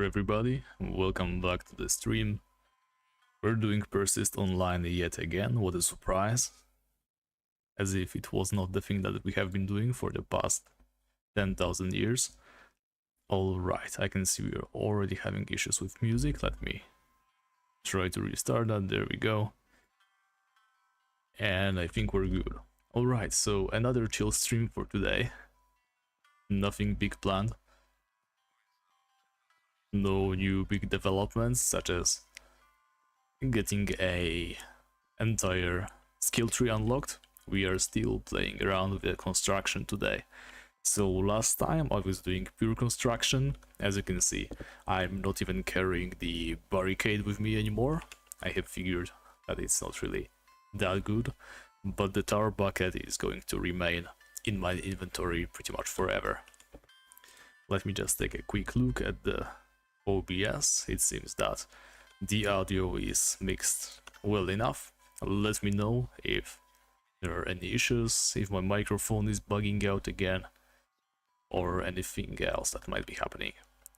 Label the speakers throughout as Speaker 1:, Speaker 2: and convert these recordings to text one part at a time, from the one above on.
Speaker 1: there everybody, welcome back to the stream. We're doing PERSIST Online yet again, what a surprise. As if it was not the thing that we have been doing for the past 10,000 years. Alright, I can see we are already having issues with music, let me try to restart that, there we go. And I think we're good. Alright, so another chill stream for today. Nothing big planned. No new big developments, such as getting a entire skill tree unlocked. We are still playing around with the construction today. So last time I was doing pure construction. As you can see, I'm not even carrying the barricade with me anymore. I have figured that it's not really that good, but the tower bucket is going to remain in my inventory pretty much forever. Let me just take a quick look at the OBS. It seems that the audio is mixed well enough. Let me know if there are any issues, if my microphone is bugging out again, or anything else that might be happening.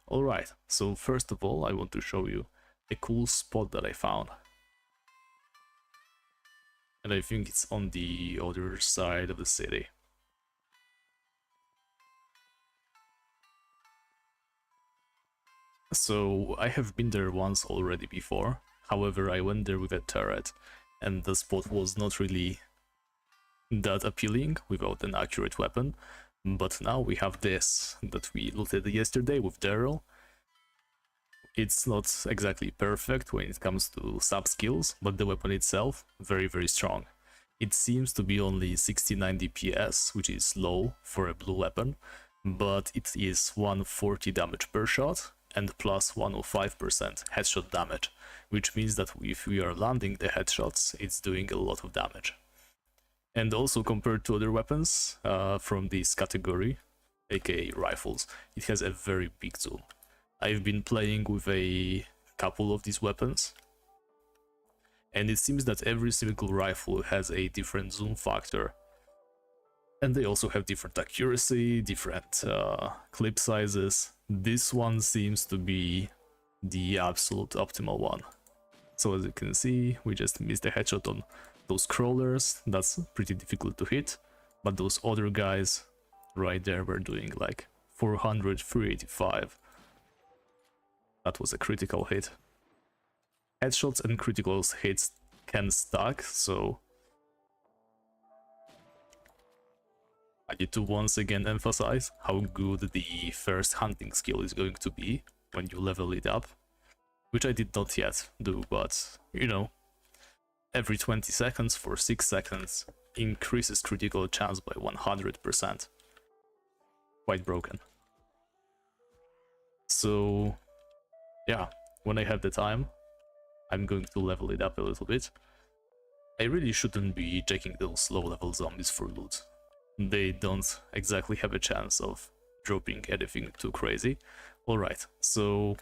Speaker 1: Alright, so first of all I want to show you a cool spot that I found. And I think it's on the other side of the city. So I have been there once already before, however I went there with a turret and the spot was not really that appealing without an accurate weapon, but now we have this that we looted yesterday with Daryl. It's not exactly perfect when it comes to sub skills, but the weapon itself very strong. It seems to be only 69 DPS, which is low for a blue weapon, but it is 140 damage per shot and plus 105% headshot damage, which means that if we are landing the headshots, it's doing a lot of damage. And also compared to other weapons from this category, aka rifles, it has a very big zoom. I've been playing with a couple of these weapons, and it seems that every single rifle has a different zoom factor. And they also have different accuracy, different clip sizes. This one seems to be the absolute optimal one. So as you can see, we just missed a headshot on those crawlers. That's pretty difficult to hit. But those other guys right there were doing like 400, 385. That was a critical hit. Headshots and critical hits can stack, so I need to once again emphasize how good the first hunting skill is going to be when you level it up, which I did not yet do, but you know, every 20 seconds for 6 seconds increases critical chance by 100%. Quite broken. So yeah, when I have the time, I'm going to level it up a little bit. I really shouldn't be checking those low level zombies for loot. They don't exactly have a chance of dropping anything too crazy. Alright, so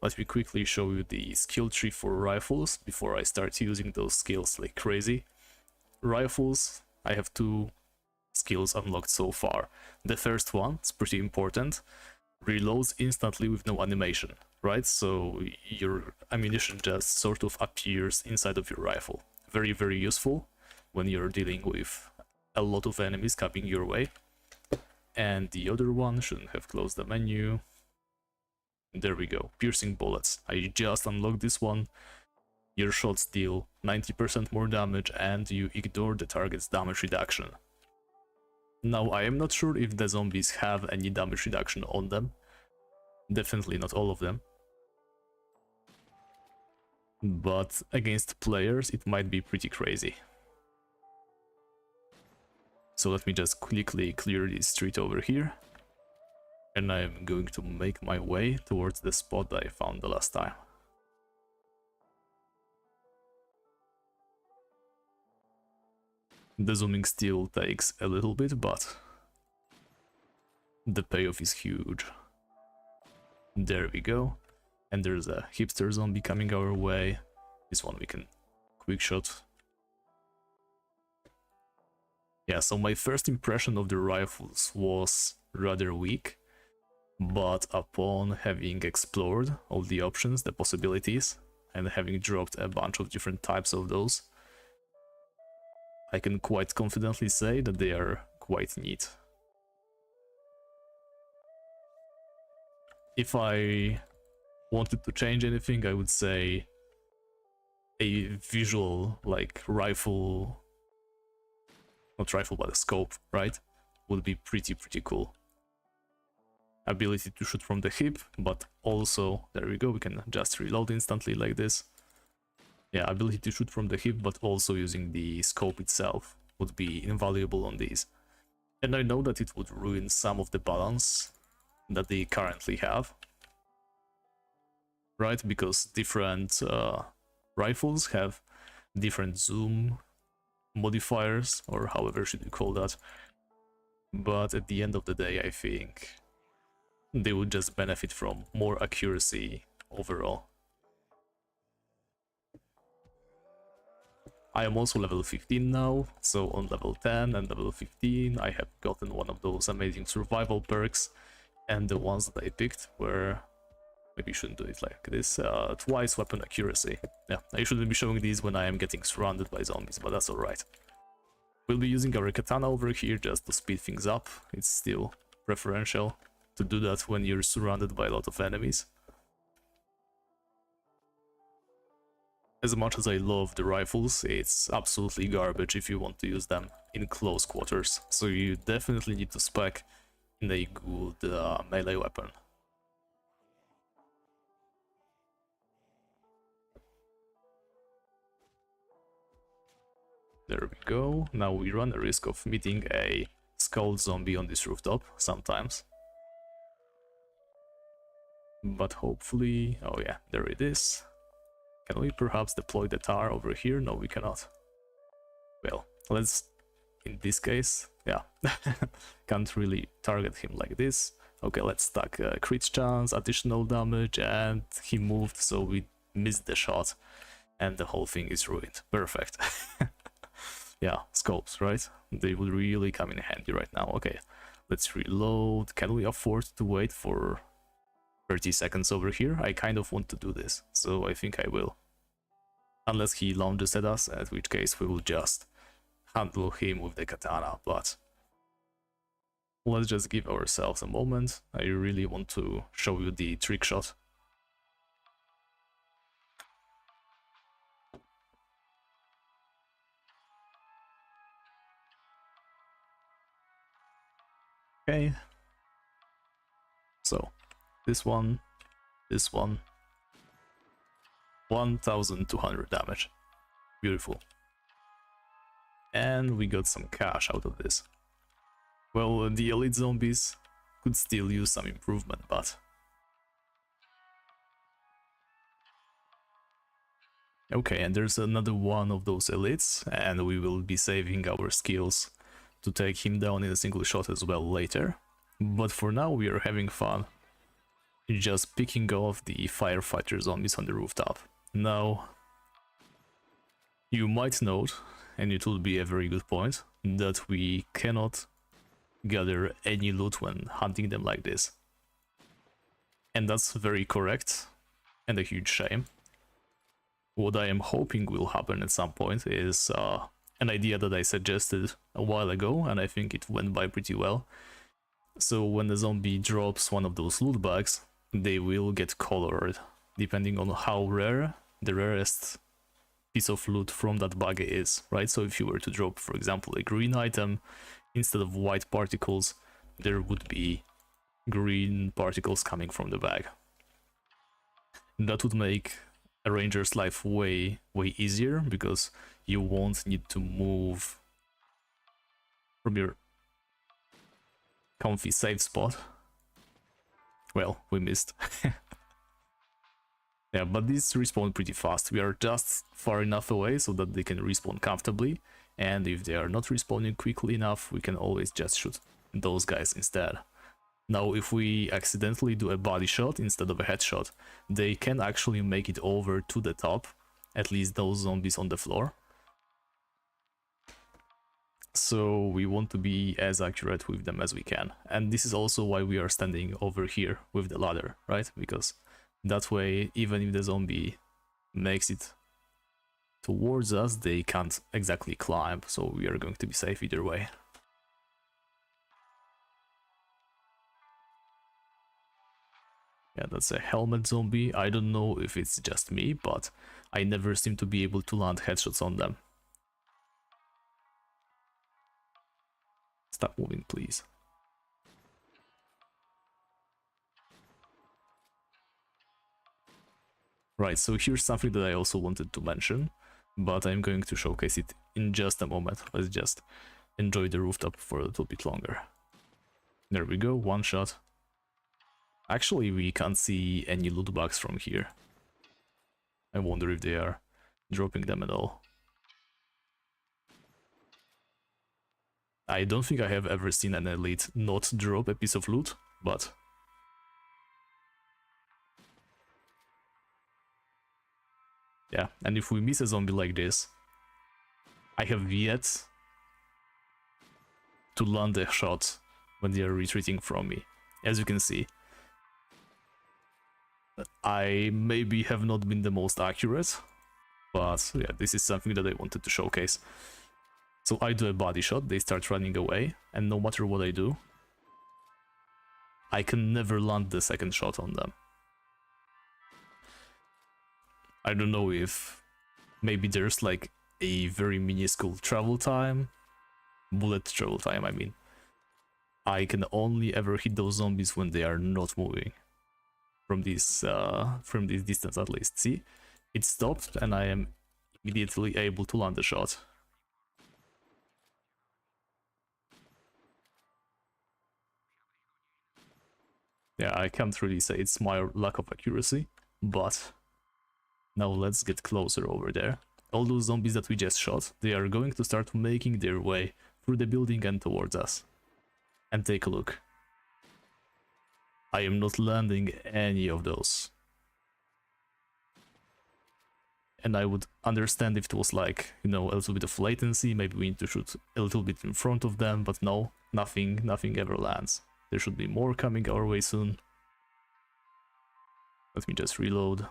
Speaker 1: let me quickly show you the skill tree for rifles before I start using those skills like crazy. Rifles, I have 2 skills unlocked so far. The first one is pretty important, reloads instantly with no animation, right? So your ammunition just sort of appears inside of your rifle. Very useful when you're dealing with a lot of enemies coming your way. And the other one, shouldn't have closed the menu. There we go, piercing bullets. I just unlocked this one. Your shots deal 90% more damage and you ignore the target's damage reduction. Now I am not sure if the zombies have any damage reduction on them. Definitely not all of them. But against players it might be pretty crazy. So let me just quickly clear this street over here. And I'm going to make my way towards the spot that I found the last time. The zooming still takes a little bit, but the payoff is huge. There we go. And there's a hipster zombie coming our way. This one we can quick shot. Yeah, so my first impression of the rifles was rather weak. but upon having explored all the options, the possibilities, and having dropped a bunch of different types of those, I can quite confidently say that they are quite neat. If I wanted to change anything, I would say a visual, like rifle, not rifle, but a scope, right? Would be pretty cool. Ability to shoot from the hip, but also, there we go, we can just reload instantly like this. Yeah, ability to shoot from the hip, but also using the scope itself would be invaluable on these. And I know that it would ruin some of the balance that they currently have, right? Because different rifles have different zoom modifiers, or however should you call that. But at the end of the day, I think they would just benefit from more accuracy overall. I am also level 15 now, so on level 10 and level 15 I have gotten one of those amazing survival perks, and the ones that I picked were, maybe you shouldn't do it like this, twice weapon accuracy. Yeah, I shouldn't be showing these when I am getting surrounded by zombies, but that's alright. We'll be using our katana over here just to speed things up. It's still preferential to do that when you're surrounded by a lot of enemies. As much as I love the rifles, it's absolutely garbage if you want to use them in close quarters, so you definitely need to spec in a good melee weapon. There we go. Now we run a risk of meeting a skull zombie on this rooftop sometimes. But hopefully... oh yeah, there it is. Can we perhaps deploy the tar over here? No, we cannot. Well, let's... in this case, yeah. Can't really target him like this. Okay, let's stack crit chance, additional damage, and he moved, so we missed the shot. And the whole thing is ruined. Perfect. Yeah, scopes, right? They would really come in handy right now. Okay, let's reload. Can we afford to wait for 30 seconds over here? I kind of want to do this, so I think I will. Unless he lunges at us, at which case we will just handle him with the katana, but let's just give ourselves a moment. I really want to show you the trick shot. Okay. So, this one, 1200 damage. Beautiful. And we got some cash out of this. Well, the elite zombies could still use some improvement, but... okay, and there's another one of those elites, and we will be saving our skills to take him down in a single shot as well later. But for now we are having fun just picking off the firefighter zombies on the rooftop. Now, you might note, and it would be a very good point, that we cannot gather any loot when hunting them like this. And that's very correct, and a huge shame. What I am hoping will happen at some point is an idea that I suggested a while ago, and I think it went by pretty well. So when the zombie drops one of those loot bags, they will get colored, depending on how rare the rarest piece of loot from that bag is, right? So if you were to drop, for example, a green item, instead of white particles, there would be green particles coming from the bag. That would make a ranger's life way easier, because you won't need to move from your comfy safe spot. Well, we missed. Yeah, but these respawn pretty fast. We are just far enough away so that they can respawn comfortably, and if they are not respawning quickly enough, we can always just shoot those guys instead. Now, if we accidentally do a body shot instead of a headshot, they can actually make it over to the top, at least those zombies on the floor. So we want to be as accurate with them as we can. And this is also why we are standing over here with the ladder, right? Because that way, even if the zombie makes it towards us, they can't exactly climb, so we are going to be safe either way. Yeah, that's a helmet zombie. I don't know if it's just me, but I never seem to be able to land headshots on them. Stop moving, please. Right, so here's something that I also wanted to mention, but I'm going to showcase it in just a moment. Let's just enjoy the rooftop for a little bit longer. There we go, one shot. Actually, we can't see any loot bags from here. I wonder if they are dropping them at all. I don't think I have ever seen an elite not drop a piece of loot, but... yeah, and if we miss a zombie like this, I have yet to land a shot when they are retreating from me. As you can see, I maybe have not been the most accurate, but yeah, this is something that I wanted to showcase. So I do a body shot, they start running away, and no matter what I do, I can never land the second shot on them. I don't know if maybe there's like a very minuscule travel time, bullet travel time, I mean. I can only ever hit those zombies when they are not moving. From this distance at least. See? It stopped and I am immediately able to land the shot. Yeah, I can't really say it's my lack of accuracy, but now let's get closer over there. All those zombies that we just shot, they are going to start making their way through the building and towards us. And take a look. I am not landing any of those. And I would understand if it was like, you know, a little bit of latency, maybe we need to shoot a little bit in front of them, but no, nothing ever lands. There should be more coming our way soon. Let me just reload.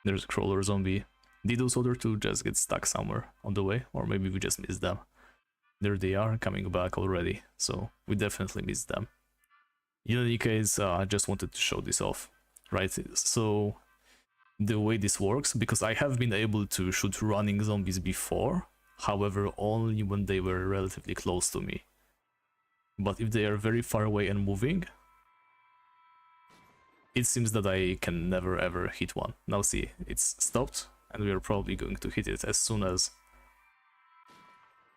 Speaker 1: There's a crawler zombie. Did those other two just get stuck somewhere on the way? Or maybe we just missed them. There they are, coming back already. So we definitely missed them. In any case, I just wanted to show this off. Right, so the way this works, because I have been able to shoot running zombies before, however only when they were relatively close to me. But if they are very far away and moving, it seems that I can never ever hit one. Now see, it's stopped, and we are probably going to hit it as soon as...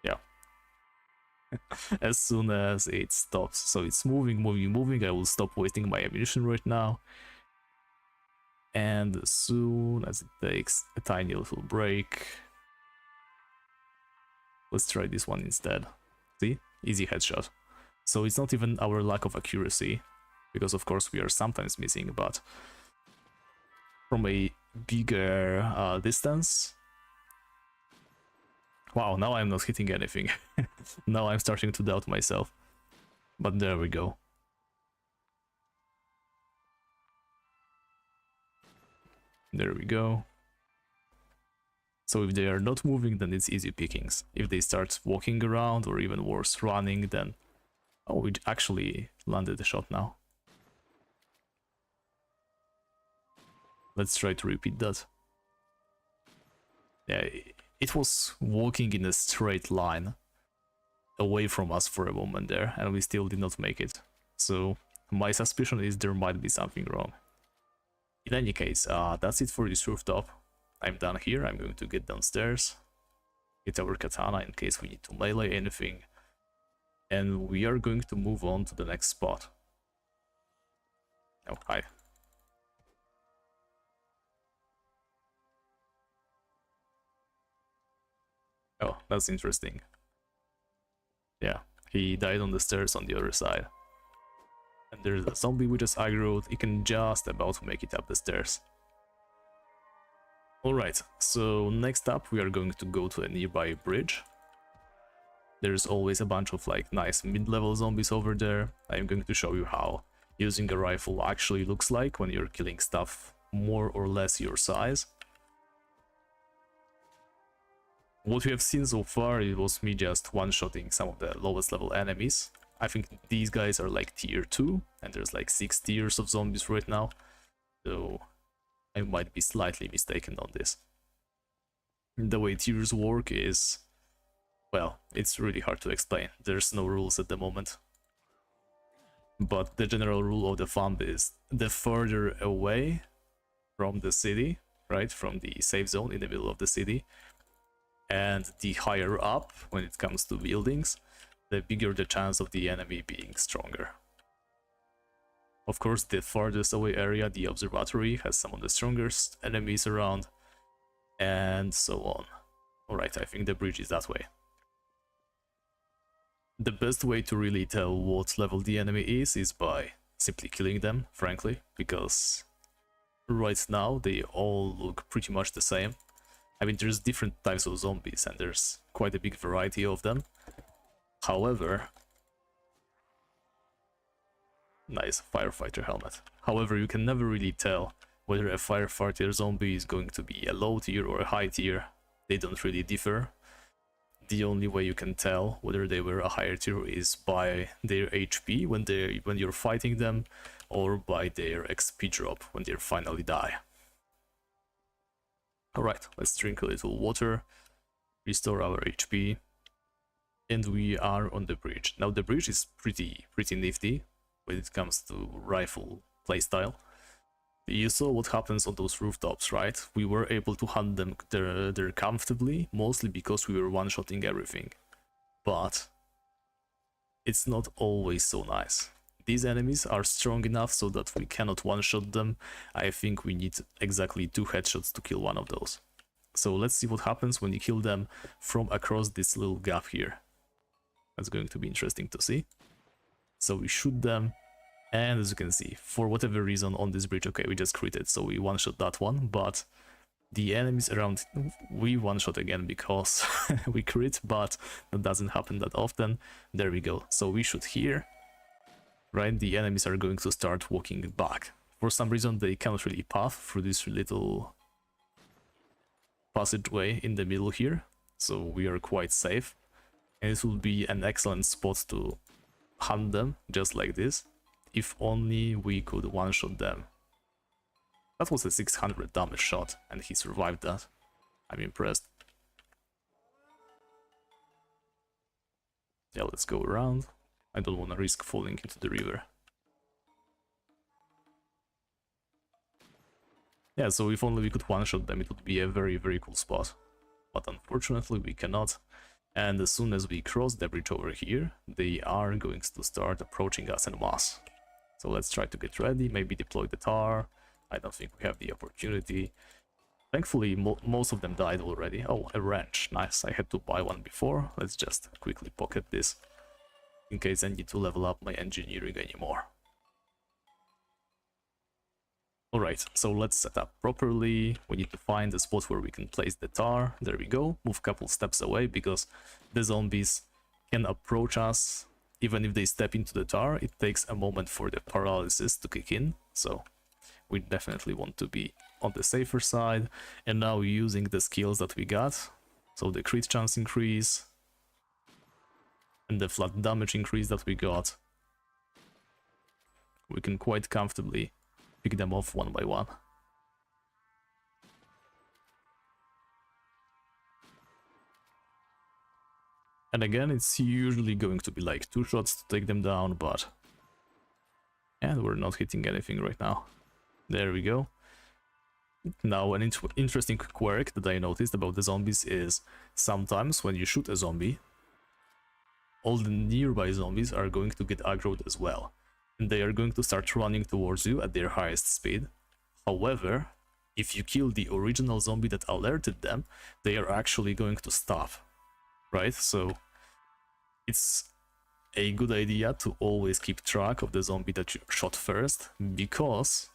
Speaker 1: yeah. As soon as it stops. So it's moving, I will stop wasting my ammunition right now. And as soon as it takes a tiny little break, let's try this one instead. See? Easy headshot. So it's not even our lack of accuracy, because of course we are sometimes missing, but from a bigger distance... wow, now I'm not hitting anything. Now I'm starting to doubt myself. But there we go. There we go. So if they are not moving, then it's easy pickings. If they start walking around, or even worse, running, then... oh, we actually landed a shot now. Let's try to repeat that. Yeah, it was walking in a straight line away from us for a moment there, and we still did not make it. So my suspicion is there might be something wrong. In any case, that's it for this rooftop. I'm done here. I'm going to get downstairs, get our katana in case we need to melee anything, and we are going to move on to the next spot. Oh, hi. Oh, that's interesting. Yeah, he died on the stairs on the other side. And there's a zombie we just aggroed. He can just about make it up the stairs. Alright, so next up we are going to go to a nearby bridge. There's always a bunch of like nice mid-level zombies over there. I'm going to show you how using a rifle actually looks like when you're killing stuff more or less your size. What we have seen so far, it was me just one-shotting some of the lowest level enemies. I think these guys are like tier 2, and there's like 6 tiers of zombies right now, so I might be slightly mistaken on this. The way tiers work is, well, it's really hard to explain. There's no rules at the moment. But the general rule of the thumb is the further away from the city, right, from the safe zone in the middle of the city, and the higher up when it comes to buildings, the bigger the chance of the enemy being stronger. Of course, the farthest away area, the observatory, has some of the strongest enemies around, and so on. Alright, I think the bridge is that way. The best way to really tell what level the enemy is by simply killing them, frankly, because right now they all look pretty much the same. I mean, there's different types of zombies and there's quite a big variety of them. However, nice firefighter helmet. However, you can never really tell whether a firefighter zombie is going to be a low tier or a high tier. They don't really differ. The only way you can tell whether they were a higher tier is by their HP when you're fighting them, or by their XP drop when they finally die. Alright, let's drink a little water, restore our HP, and we are on the bridge. Now the bridge is pretty nifty when it comes to rifle playstyle. You saw what happens on those rooftops, right? We were able to hunt them there comfortably, mostly because we were one-shotting everything. But it's not always so nice. These enemies are strong enough so that we cannot one-shot them. I think we need exactly 2 headshots to kill one of those. So let's see what happens when you kill them from across this little gap here. That's going to be interesting to see. So we shoot them, and as you can see, for whatever reason on this bridge, okay, we just critted, so we one-shot that one, but the enemies around, we one-shot again because we crit, but that doesn't happen that often. There we go. So we shoot here, right? The enemies are going to start walking back. For some reason, they cannot really path through this little passageway in the middle here, so we are quite safe. And it will be an excellent spot to hunt them, just like this. If only we could one-shot them. That was a 600 damage shot, and he survived that. I'm impressed. Yeah, let's go around. I don't want to risk falling into the river. Yeah, so if only we could one-shot them, it would be a very cool spot. But unfortunately we cannot. And as soon as we cross the bridge over here, they are going to start approaching us en masse. So let's try to get ready, maybe deploy the tar. I don't think we have the opportunity. Thankfully, most of them died already. Oh, a wrench. Nice, I had to buy one before. Let's just quickly pocket this, in case I need to level up my engineering anymore. Alright, so let's set up properly. We need to find a spot where we can place the tar. There we go. Move a couple steps away, because the zombies can approach us. Even if they step into the tar, it takes a moment for the paralysis to kick in. So we definitely want to be on the safer side. And now using the skills that we got, so the crit chance increase and the flat damage increase that we got, we can quite comfortably pick them off one by one. And again, it's usually going to be like 2 shots to take them down, but yeah, we're not hitting anything right now. There we go. Now, an interesting quirk that I noticed about the zombies is sometimes when you shoot a zombie, all the nearby zombies are going to get aggroed as well. And they are going to start running towards you at their highest speed. However, if you kill the original zombie that alerted them, they are actually going to stop, right? So it's a good idea to always keep track of the zombie that you shot first, because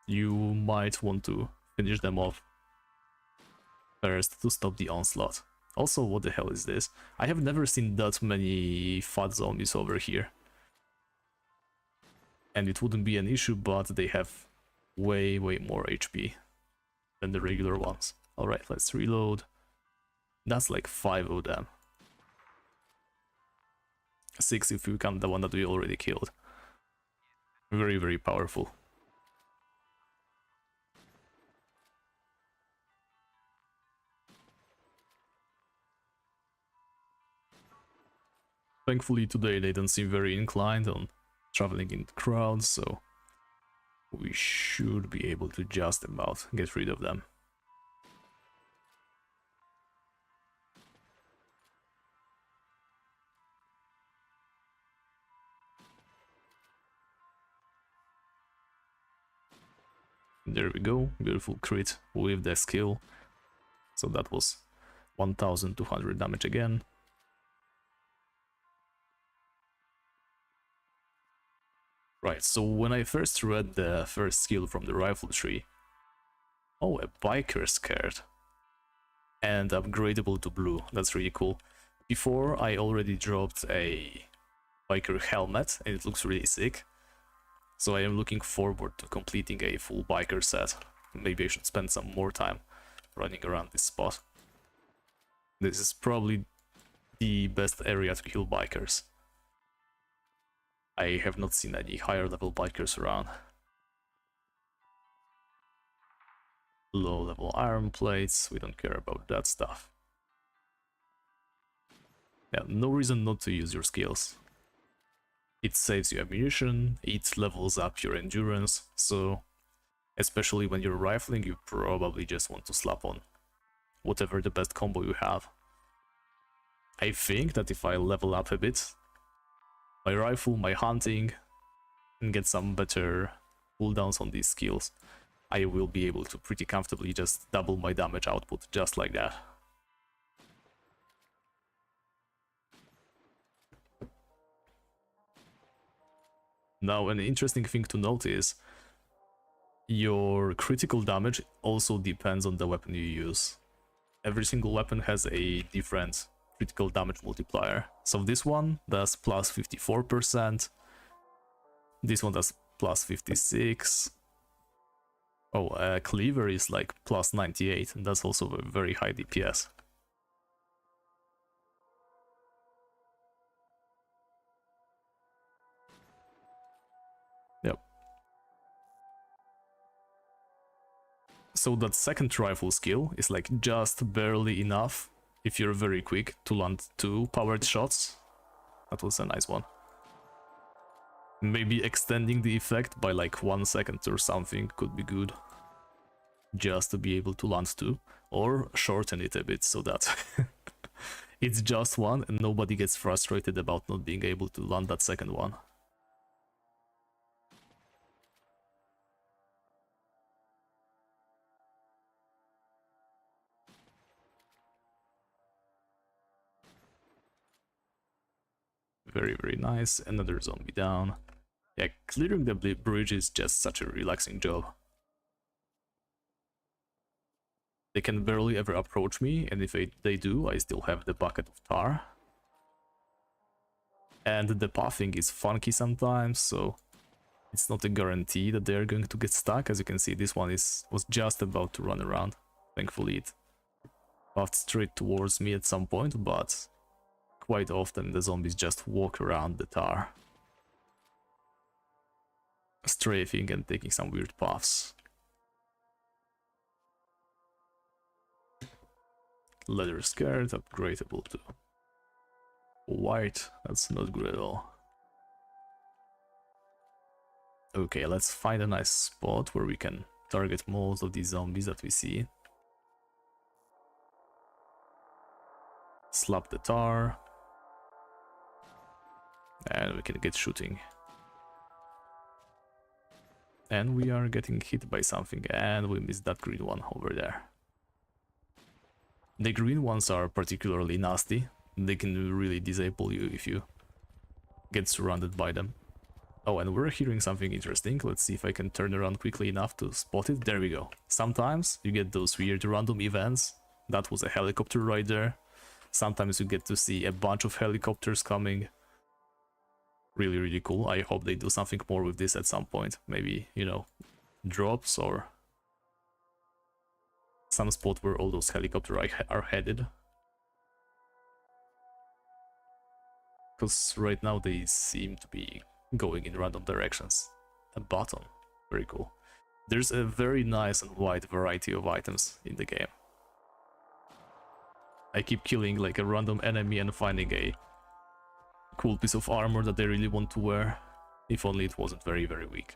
Speaker 1: you might want to finish them off first to stop the onslaught. Also, what the hell is this? I have never seen that many fat zombies over here. And it wouldn't be an issue, but they have way more HP than the regular ones. Alright, let's reload. That's like 5 of them. 6 if you count the one that we already killed. Very powerful. Thankfully today they don't seem very inclined on traveling in crowds, so we should be able to just about get rid of them. There we go, beautiful crit with the skill. So that was 1200 damage again. Right, so when I first read the first skill from the rifle tree... Oh, a biker scared. And upgradable to blue, that's really cool. Before I already dropped a biker helmet and it looks really sick. So I am looking forward to completing a full biker set. Maybe I should spend some more time running around this spot. This is probably the best area to kill bikers. I have not seen any higher level bikers around. Low level iron plates, we don't care about that stuff. Yeah, no reason not to use your skills. It saves you ammunition, it levels up your endurance, so especially when you're rifling, you probably just want to slap on whatever the best combo you have. I think that if I level up a bit my rifle, my hunting, and get some better cooldowns on these skills, I will be able to pretty comfortably just double my damage output just like that. Now, an interesting thing to note is your critical damage also depends on the weapon you use. Every single weapon has a different critical damage multiplier. So this one does plus 54%, this one does plus 56. Oh, Cleaver is like plus 98, and that's also a very high DPS. Yep. So that second rifle skill is like just barely enough, if you're very quick, to land 2 powered shots. That was a nice one. Maybe extending the effect by like 1 second or something could be good. Just to be able to land 2, or shorten it a bit so that it's just 1 and nobody gets frustrated about not being able to land that second one. Very nice. Another zombie down. Yeah, clearing the bridge is just such a relaxing job. They can barely ever approach me, and if they do, I still have the bucket of tar. And the pathing is funky sometimes, so it's not a guarantee that they're going to get stuck. As you can see, this one was just about to run around. Thankfully it pathed straight towards me at some point, but quite often the zombies just walk around the tar, strafing and taking some weird paths. Leather skirt, upgradable to white, that's not good at all. Okay, let's find a nice spot where we can target most of these zombies that we see. Slap the tar. And we can get shooting. And we are getting hit by something, and we missed that green one over there. The green ones are particularly nasty. They can really disable you if you get surrounded by them. Oh, and we're hearing something interesting. Let's see if I can turn around quickly enough to spot it. There we go. Sometimes you get those weird random events. That was a helicopter right there. Sometimes you get to see a bunch of helicopters coming. Really, really cool. I hope they do something more with this at some point. Maybe, you know, drops or some spot where all those helicopters are headed. Because right now they seem to be going in random directions. A button. Very cool. There's a very nice and wide variety of items in the game. I keep killing like a random enemy and finding a cool piece of armor that I really want to wear. If only it wasn't very, very weak.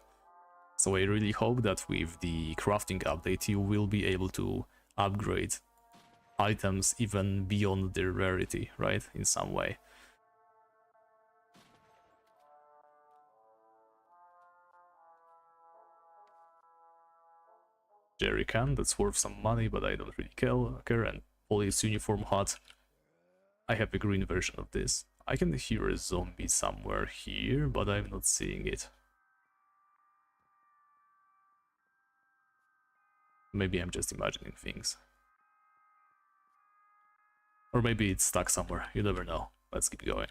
Speaker 1: So I really hope that with the crafting update you will be able to upgrade items even beyond their rarity, right? In some way. Jerrycan, that's worth some money, but I don't really care. And police uniform hat. I have a green version of this. I can hear a zombie somewhere here, but I'm not seeing it. Maybe I'm just imagining things. Or maybe it's stuck somewhere, you never know. Let's keep going.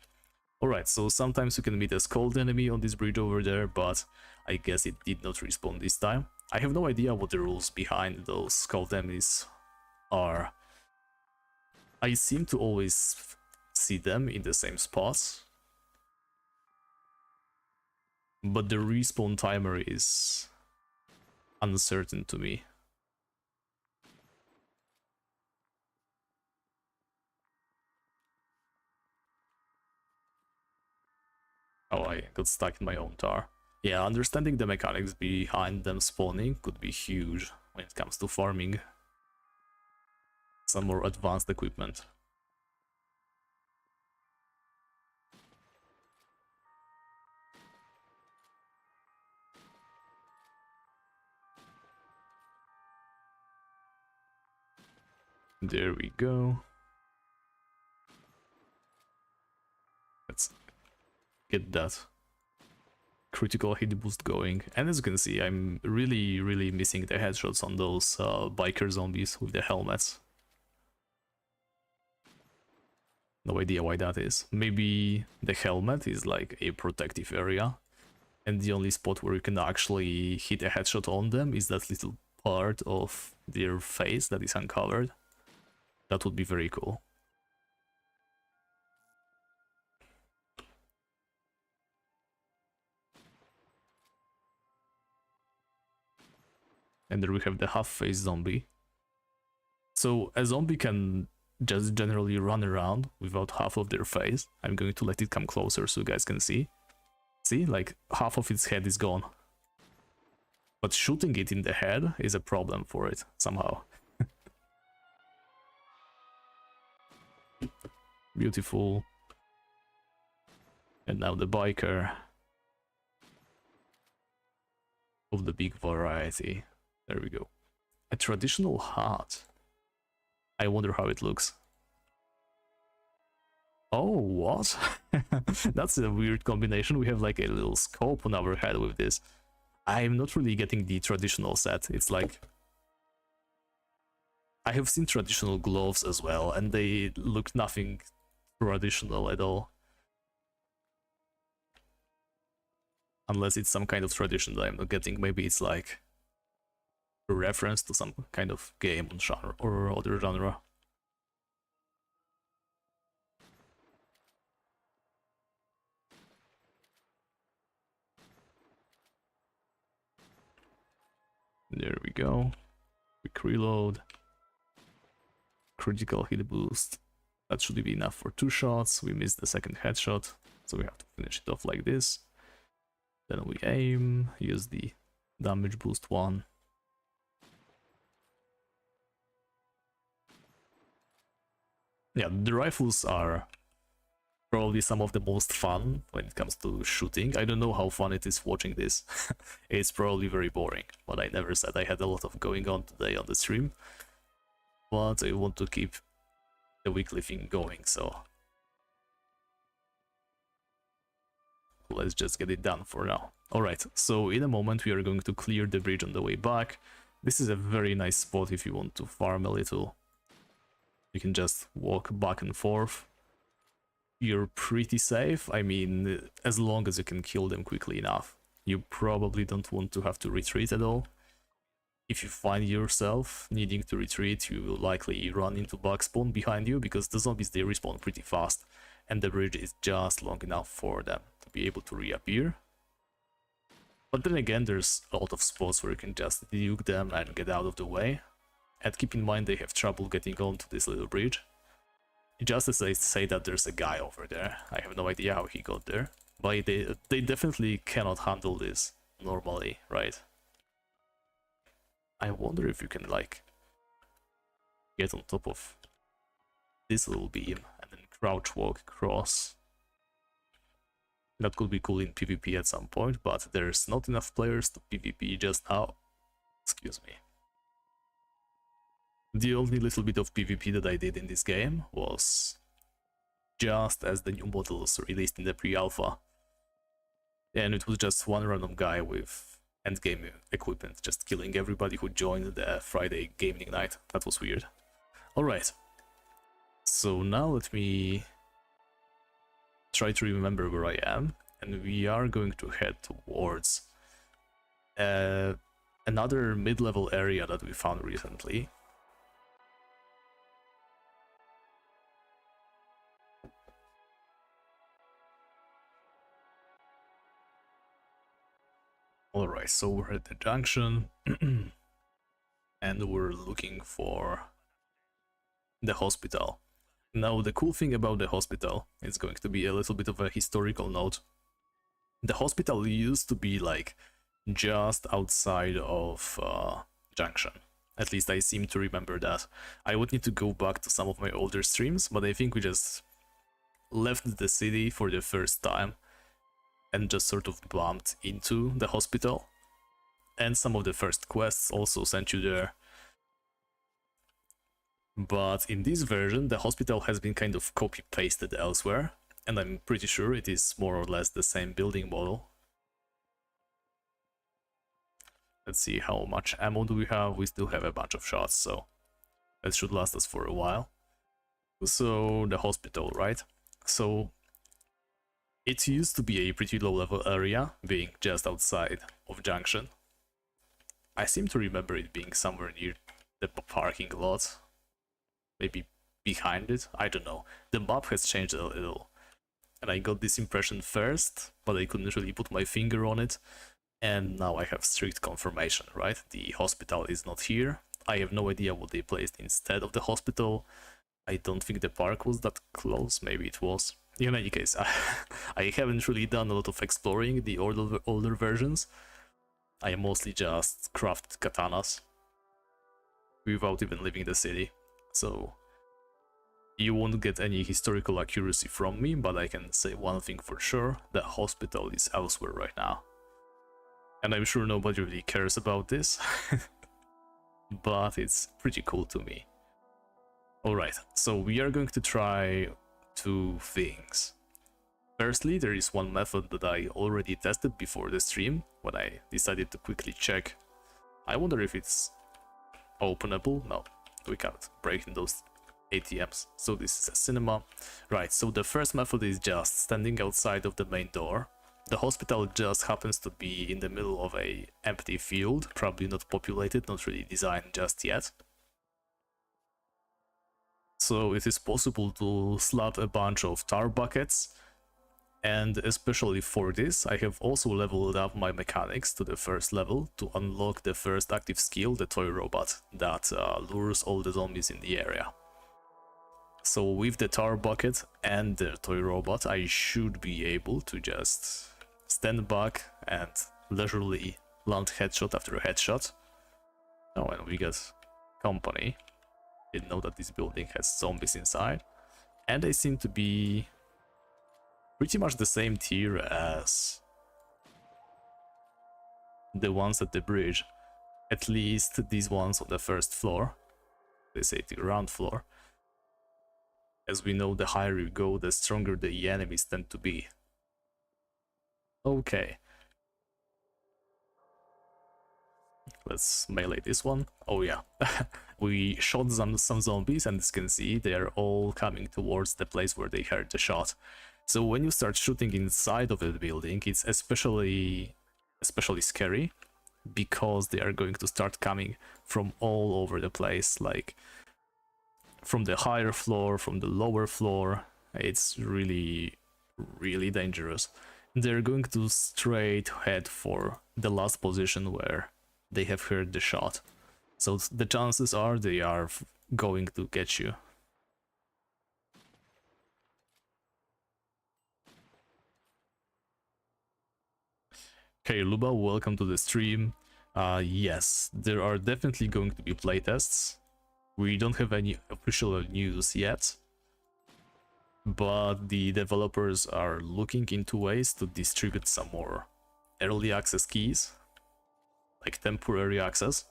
Speaker 1: Alright, so sometimes you can meet a cold enemy on this bridge over there, but I guess it did not respawn this time. I have no idea what the rules behind those cold enemies are. I seem to always see them in the same spots, but the respawn timer is uncertain to me. Oh, I got stuck in my own tar. Yeah, understanding the mechanics behind them spawning could be huge when it comes to farming some more advanced equipment. There we go. Let's get that critical hit boost going. And as you can see, I'm really missing the headshots on those biker zombies with the helmets. No idea why that is. Maybe the helmet is like a protective area, and the only spot where you can actually hit a headshot on them is that little part of their face that is uncovered. That would be very cool. And there we have the half-face zombie. So a zombie can just generally run around without half of their face. I'm going to let it come closer so you guys can see. See, like half of its head is gone. But shooting it in the head is a problem for it, somehow. Beautiful. And now the biker. Of the big variety. There we go. A traditional hat. I wonder how it looks. Oh, what? That's a weird combination. We have like a little scope on our head with this. I'm not really getting the traditional set. It's like... I have seen traditional gloves as well, and they look nothing traditional at all. Unless it's some kind of tradition that I'm not getting. Maybe it's like a reference to some kind of game genre or other genre. There we go. Quick reload. Critical hit boost. That should be enough for 2 shots. We missed the second headshot, so we have to finish it off like this. Then we aim, use the damage boost one. Yeah, the rifles are probably some of the most fun when it comes to shooting. I don't know how fun it is watching this. It's probably very boring, but I never said I had a lot of going on today on the stream. But I want to keep the weekly thing going, so... Let's just get it done for now. Alright, so in a moment we are going to clear the bridge on the way back. This is a very nice spot if you want to farm a little. You can just walk back and forth. You're pretty safe, I mean, as long as you can kill them quickly enough. You probably don't want to have to retreat at all. If you find yourself needing to retreat, you will likely run into bug spawn behind you, because the zombies, they respawn pretty fast, and the bridge is just long enough for them to be able to reappear. But then again, there's a lot of spots where you can just nuke them and get out of the way. And keep in mind they have trouble getting onto this little bridge. Just as I say that there's a guy over there, I have no idea how he got there. But they definitely cannot handle this normally, right? I wonder if you can, like, get on top of this little beam and then crouch walk across. That could be cool in PvP at some point, but there's not enough players to PvP just now. Excuse me. The only little bit of PvP that I did in this game was just as the new models released in the pre-alpha. And it was just one random guy with endgame equipment, just killing everybody who joined the Friday gaming night. That was weird. Alright. So now let me try to remember where I am, and we are going to head towards another mid-level area that we found recently. Alright, so we're at the junction and we're looking for the hospital. Now, the cool thing about the hospital is going to be a little bit of a historical note. The hospital used to be like just outside of junction. At least I seem to remember that. I would need to go back to some of my older streams, but I think we just left the city for the first time and just sort of bumped into the hospital. And some of the first quests also sent you there. But in this version, the hospital has been kind of copy-pasted elsewhere, and I'm pretty sure it is more or less the same building model. Let's see, how much ammo do we have? We still have a bunch of shots, so that should last us for a while. So, the hospital, right? So, it used to be a pretty low-level area, being just outside of junction. I seem to remember it being somewhere near the parking lot. Maybe behind it, I don't know. The map has changed a little, and I got this impression first, but I couldn't really put my finger on it, and now I have strict confirmation, right? The hospital is not here. I have no idea what they placed instead of the hospital. I don't think the park was that close, maybe it was. In any case, I haven't really done a lot of exploring the older versions. I mostly just craft katanas without even leaving the city. So you won't get any historical accuracy from me, but I can say one thing for sure: the hospital is elsewhere right now. And I'm sure nobody really cares about this, but it's pretty cool to me. Alright, so we are going to try two things. Firstly, there is one method that I already tested before the stream, when I decided to quickly check. I wonder if it's openable. No, we can't break in those ATMs. So this is a cinema. Right, so the first method is just standing outside of the main door. The hospital just happens to be in the middle of a empty field, probably not populated, not really designed just yet. So it is possible to slap a bunch of tar buckets, and especially for this, I have also leveled up my mechanics to the first level to unlock the first active skill, the toy robot, that lures all the zombies in the area. So with the tar bucket and the toy robot, I should be able to just stand back and leisurely land headshot after headshot. Oh, and we got company. Didn't know that this building has zombies inside, and they seem to be pretty much the same tier as the ones at the bridge. At least these ones on the first floor. They say the ground floor. As we know, the higher you go, the stronger the enemies tend to be. Okay. Let's melee this one. Oh yeah. We shot some zombies, and as you can see, they are all coming towards the place where they heard the shot. So when you start shooting inside of the building, it's especially scary, because they are going to start coming from all over the place, like from the higher floor, from the lower floor. It's really, really dangerous. They're going to straight head for the last position where they have heard the shot. So the chances are they are going to get you. Hey Luba, welcome to the stream. Yes, there are definitely going to be playtests. We don't have any official news yet, but the developers are looking into ways to distribute some more early access keys, like temporary access.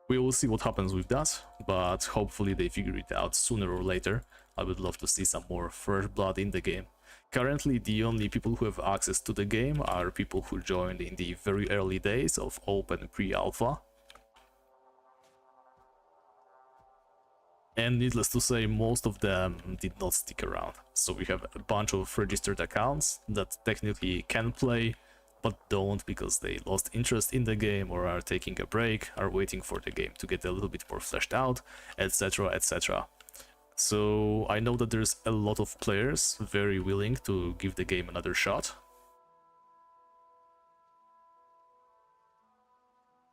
Speaker 1: We will see what happens with that, but hopefully they figure it out sooner or later. I would love to see some more fresh blood in the game. Currently, the only people who have access to the game are people who joined in the very early days of open pre-alpha. And needless to say, most of them did not stick around. So we have a bunch of registered accounts that technically can play, but don't because they lost interest in the game, or are taking a break, are waiting for the game to get a little bit more fleshed out, etc, etc. So I know that there's a lot of players very willing to give the game another shot,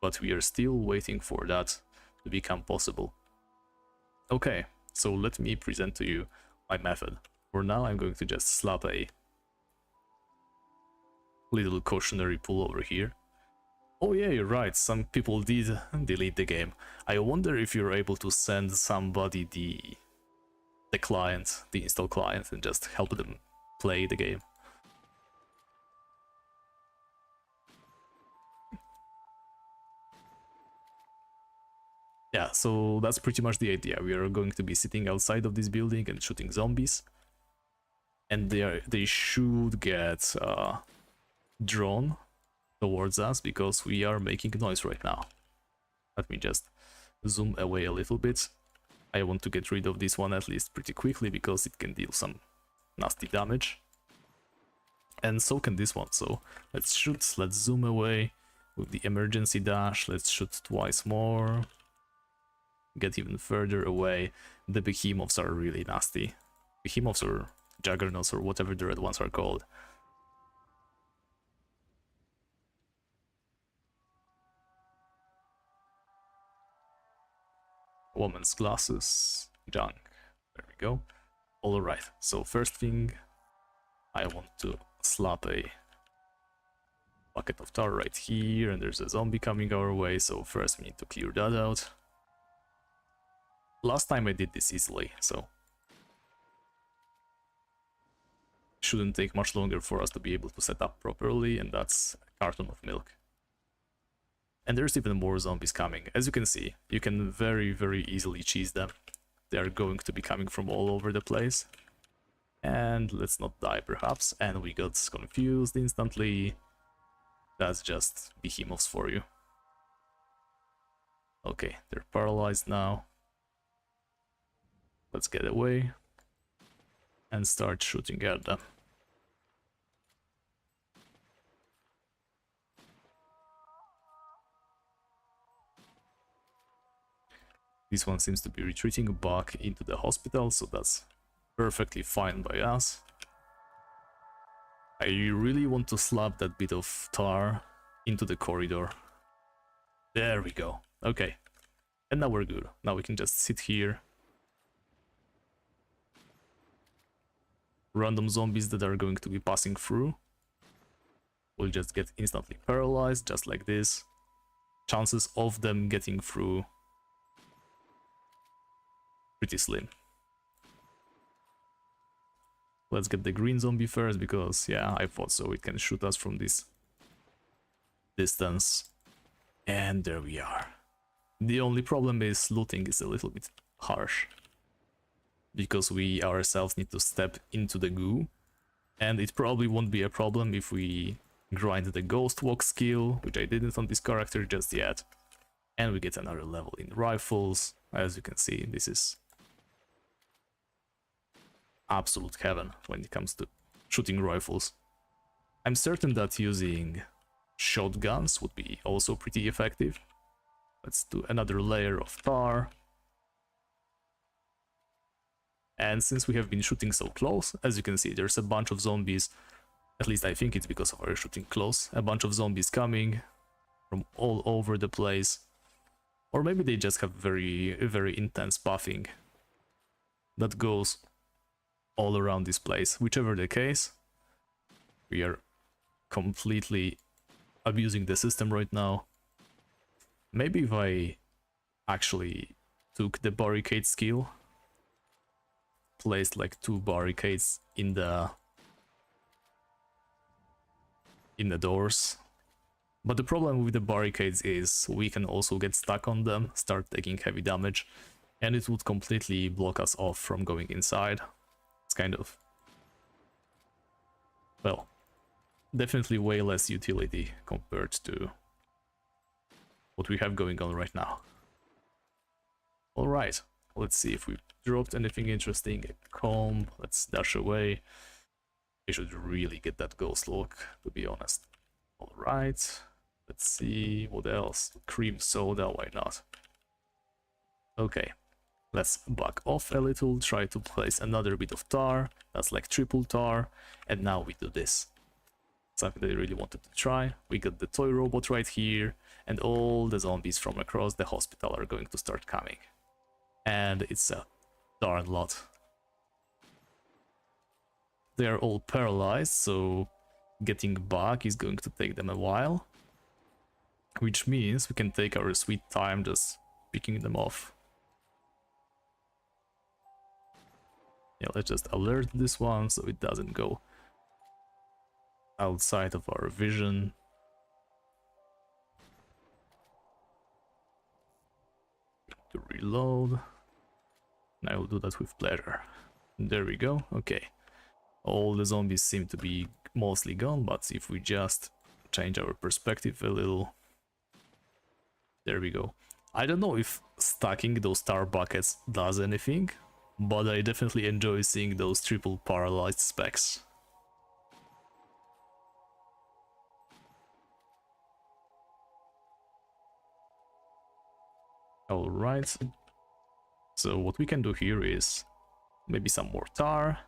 Speaker 1: but we are still waiting for that to become possible. Okay, so let me present to you my method. For now, I'm going to just slap a little cautionary pull over here. Oh yeah, you're right, some people did delete the game. I wonder if you're able to send somebody the client, the install client, and just help them play the game. Yeah, so that's pretty much the idea. We are going to be sitting outside of this building and shooting zombies, and they should get drawn towards us because we are making noise right now. Let me just zoom away a little bit. I want to get rid of this one at least pretty quickly because it can deal some nasty damage. And so can this one, so let's shoot, let's zoom away with the emergency dash, let's shoot twice more. Get even further away. The behemoths are really nasty. Behemoths or juggernauts or whatever the red ones are called. Woman's glasses, junk. There we go. Alright, so first thing, I want to slap a bucket of tar right here, and there's a zombie coming our way, so first we need to clear that out. Last time I did this easily, so shouldn't take much longer for us to be able to set up properly, and that's a carton of milk. And there's even more zombies coming. As you can see, you can very, very easily cheese them. They are going to be coming from all over the place. And let's not die, perhaps. And we got confused instantly. That's just behemoths for you. Okay, they're paralyzed now. Let's get away and start shooting at them. This one seems to be retreating back into the hospital, so that's perfectly fine by us. I really want to slap that bit of tar into the corridor. There we go. Okay. And now we're good. Now we can just sit here. Random zombies that are going to be passing through will just get instantly paralyzed, just like this. Chances of them getting through pretty slim. Let's get the green zombie first, because yeah, I thought so. It can shoot us from this distance. And there we are. The only problem is looting is a little bit harsh, because we ourselves need to step into the goo And it probably won't be a problem if we grind the Ghost Walk skill, which I didn't on this character just yet. And we get another level in rifles. As you can see, this is absolute heaven when it comes to shooting rifles. I'm certain that using shotguns would be also pretty effective. Let's do another layer of tar. And since we have been shooting so close, as you can see, there's a bunch of zombies. At least I think it's because of our shooting close. A bunch of zombies coming from all over the place. Or maybe they just have very intense buffing that goes all around this place. Whichever the case, we are completely abusing the system right now. Maybe if I actually took the barricade skill, placed like 2 barricades in the doors. But the problem with the barricades is we can also get stuck on them, start taking heavy damage, and it would completely block us off from going inside. It's kind of, well, definitely way less utility compared to what we have going on right now. Alright, let's see if we dropped anything interesting. A comb, let's dash away. We should really get that ghost look, to be honest. Alright, let's see what else. Cream soda, why not? Okay, let's back off a little, try to place another bit of tar. That's like triple tar, and now we do this. Something that I really wanted to try. We got the toy robot right here, and all the zombies from across the hospital are going to start coming. And it's a darn lot. They are all paralyzed, so getting back is going to take them a while. Which means we can take our sweet time just picking them off. Yeah, let's just alert this one so it doesn't go outside of our vision. To reload. And I will do that with pleasure. There we go. Okay. All the zombies seem to be mostly gone, but if we just change our perspective a little. There we go. I don't know if stacking those tar buckets does anything, but I definitely enjoy seeing those triple paralyzed specs. Alright. So what we can do here is maybe some more tar,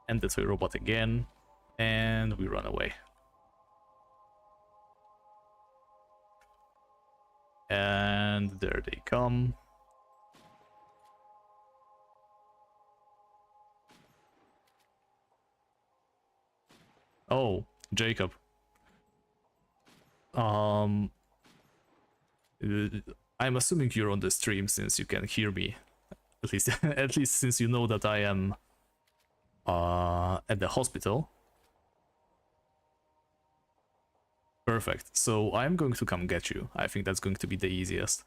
Speaker 1: and the toy robot again, and we run away. And there they come. Oh, Jacob. I'm assuming you're on the stream since you can hear me. At least at least since you know that I am at the hospital. Perfect. So I'm going to come get you. I think that's going to be the easiest.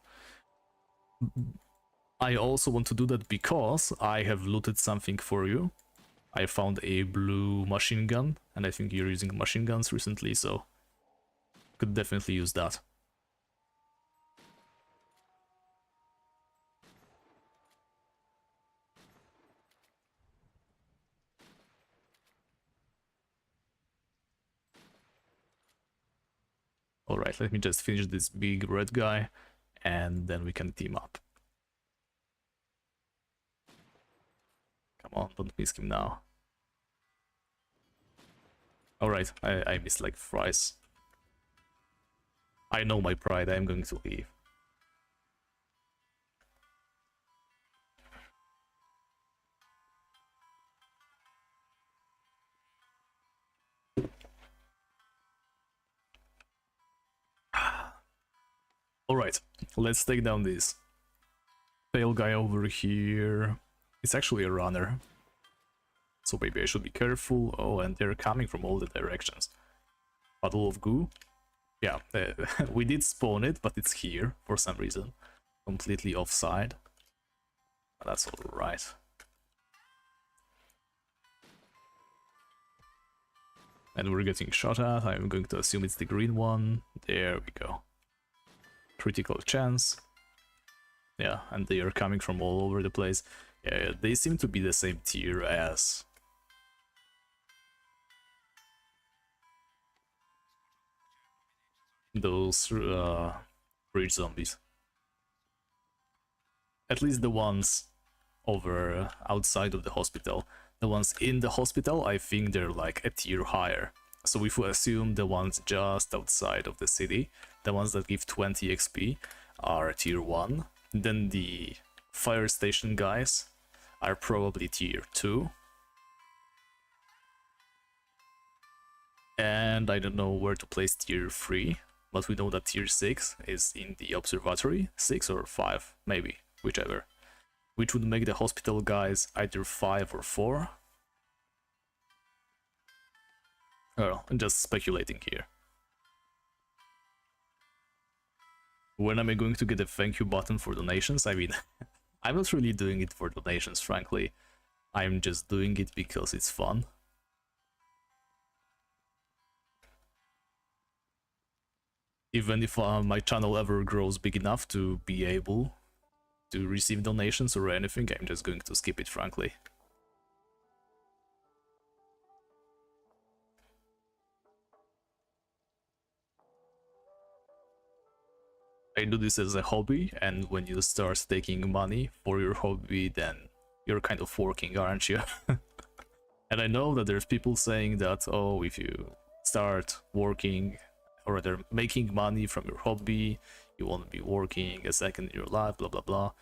Speaker 1: I also want to do that because I have looted something for you. I found a blue machine gun, and I think you're using machine guns recently, so could definitely use that. Alright, let me just finish this big red guy, and then we can team up. Come on, don't miss him now. Alright, I missed like thrice. I know my pride, I'm going to leave. Alright, let's take down this pale guy over here. It's actually a runner, so maybe I should be careful. Oh, and they're coming from all the directions. Puddle of goo? Yeah, we did spawn it, but it's here for some reason. Completely offside. That's alright. And we're getting shot at. I'm going to assume it's the green one. There we go. Critical chance. Yeah, and they are coming from all over the place. Yeah, they seem to be the same tier as those bridge zombies. At least the ones over outside of the hospital. The ones in the hospital, I think they're like a tier higher. So if we assume the ones just outside of the city, the ones that give 20 XP are tier 1, then the fire station guys are probably tier 2. And I don't know where to place tier 3, but we know that tier 6 is in the observatory, 6 or 5, maybe, whichever. Which would make the hospital guys either 5 or 4. Well, I'm just speculating here. When am I going to get a thank you button for donations? I mean, I'm not really doing it for donations, frankly. I'm just doing it because it's fun. Even if my channel ever grows big enough to be able to receive donations or anything, I'm just going to skip it, frankly. I do this as a hobby, and when you start taking money for your hobby, then you're kind of working, aren't you? And I know that there's people saying that, oh, if you start working, or rather making money from your hobby, you won't be working a second in your life, blah blah blah.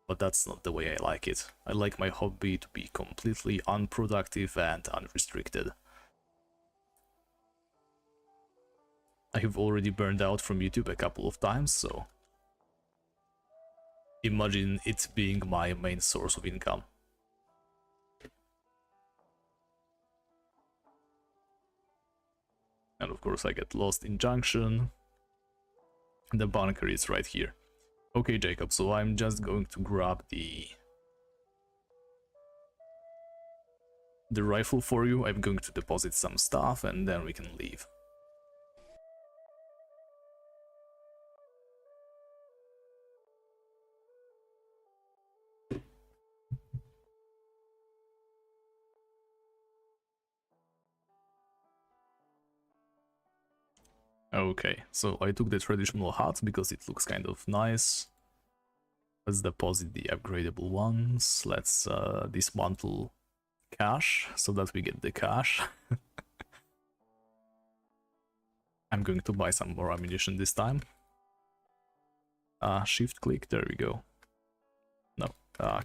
Speaker 1: But that's not the way I like it. I like my hobby to be completely unproductive and unrestricted. I have already burned out from YouTube a couple of times, so imagine it being my main source of income. And of course I get lost in junction. The bunker is right here. Okay, Jacob, so I'm just going to grab the rifle for you. I'm going to deposit some stuff and then we can leave. Okay, so I took the traditional hut because it looks kind of nice. Let's deposit the upgradable ones. Let's dismantle cash so that we get the cash. I'm going to buy some more ammunition this time. Shift click, there we go. No,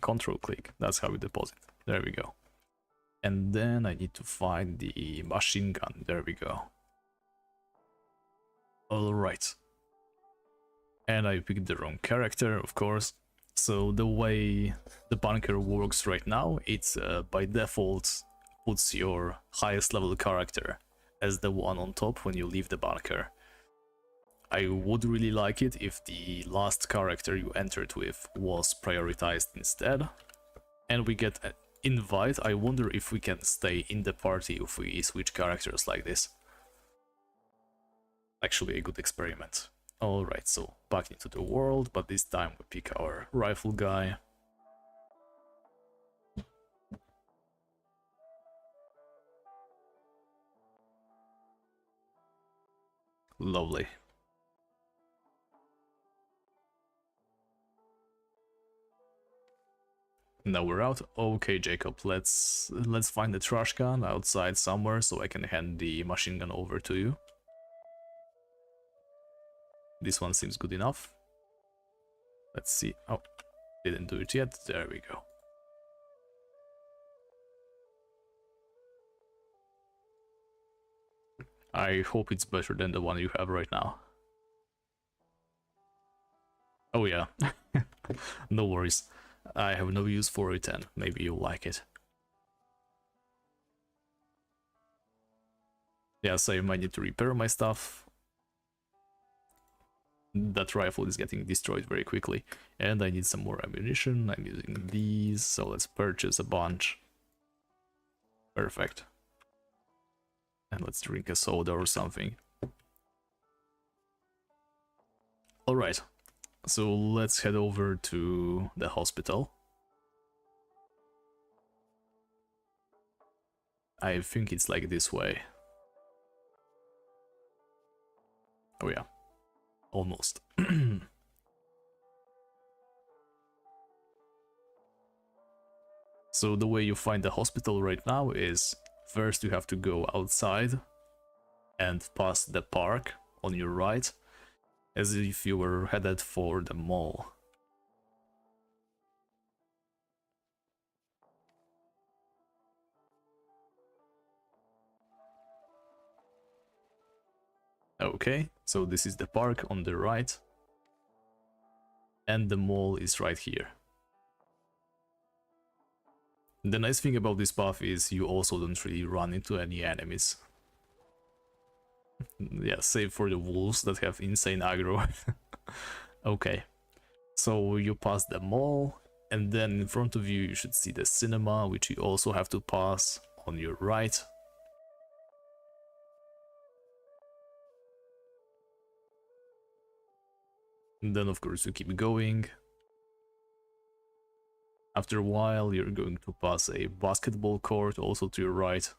Speaker 1: control click, that's how we deposit. There we go. And then I need to find the machine gun, there we go. Alright. And I picked the wrong character, of course. So the way the bunker works right now, it's by default puts your highest level character as the one on top when you leave the bunker. I would really like it if the last character you entered with was prioritized instead. And we get an invite. I wonder if we can stay in the party if we switch characters like this. Actually a good experiment. Alright, so back into the world, but this time we pick our rifle guy. Lovely. Now we're out. Okay, Jacob, let's find the trash can outside somewhere so I can hand the machine gun over to you. This one seems good enough. Let's see. Oh, didn't do it yet. There we go. I hope it's better than the one you have right now. Oh yeah. No worries. I have no use for it and maybe you'll like it. Yeah, so I might need to repair my stuff. That rifle is getting destroyed very quickly. And I need some more ammunition. I'm using these, so let's purchase a bunch. Perfect. And let's drink a soda or something. Alright, so let's head over to the hospital. I think it's like this way. Oh yeah, almost. So the way you find the hospital right now is first you have to go outside and pass the park on your right, as if you were headed for the mall. Okay, so this is the park on the right, and the mall is right here. The nice thing about this path is you also don't really run into any enemies. Yeah, save for the wolves that have insane aggro. Okay, so you pass the mall, and then in front of you you should see the cinema, which you also have to pass on your right. And then of course you keep going. After a while you're going to pass a basketball court also to your right.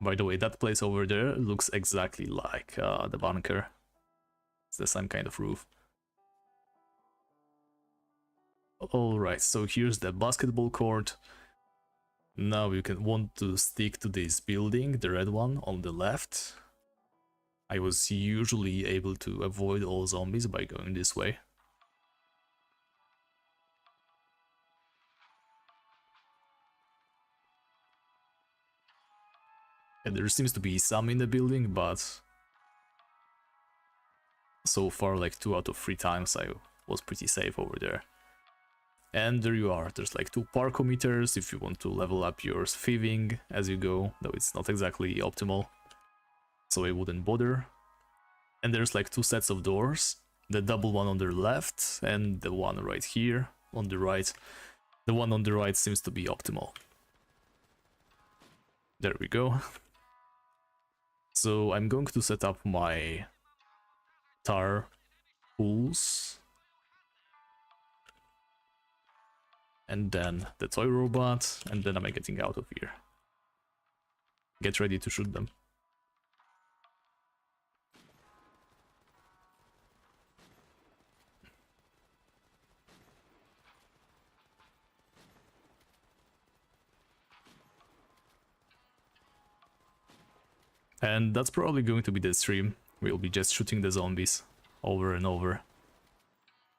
Speaker 1: By the way, that place over there looks exactly like the bunker. It's the same kind of roof. Alright, so here's the basketball court. Now you can want to stick to this building, the red one on the left. I was usually able to avoid all zombies by going this way. And there seems to be some in the building, but so far like 2 out of 3 times I was pretty safe over there. And there you are, there's like 2 parkometers if you want to level up your thieving as you go, though it's not exactly optimal, so I wouldn't bother. And there's like 2 sets of doors, the double one on the left and the one right here on the right. The one on the right seems to be optimal. There we go. So I'm going to set up my tar pools. And then the toy robot, and then am I getting out of here? Get ready to shoot them. And that's probably going to be the stream. We'll be just shooting the zombies over and over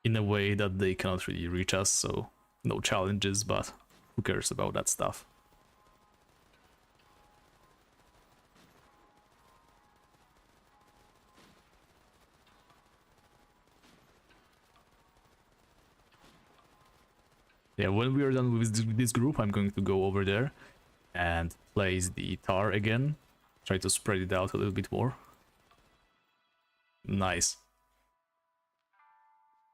Speaker 1: in a way that they cannot really reach us, so no challenges, but who cares about that stuff? Yeah, when we are done with this group, I'm going to go over there and place the tar again. Try to spread it out a little bit more. Nice.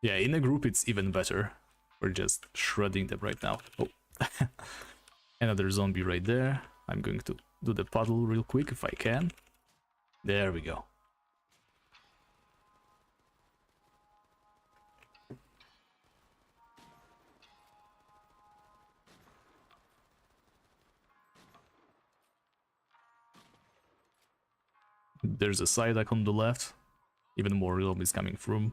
Speaker 1: Yeah, in a group it's even better. We're just shredding them right now. Oh, another zombie right there. I'm going to do the puddle real quick if I can. There we go. There's a side deck on the left. Even more zombies coming through.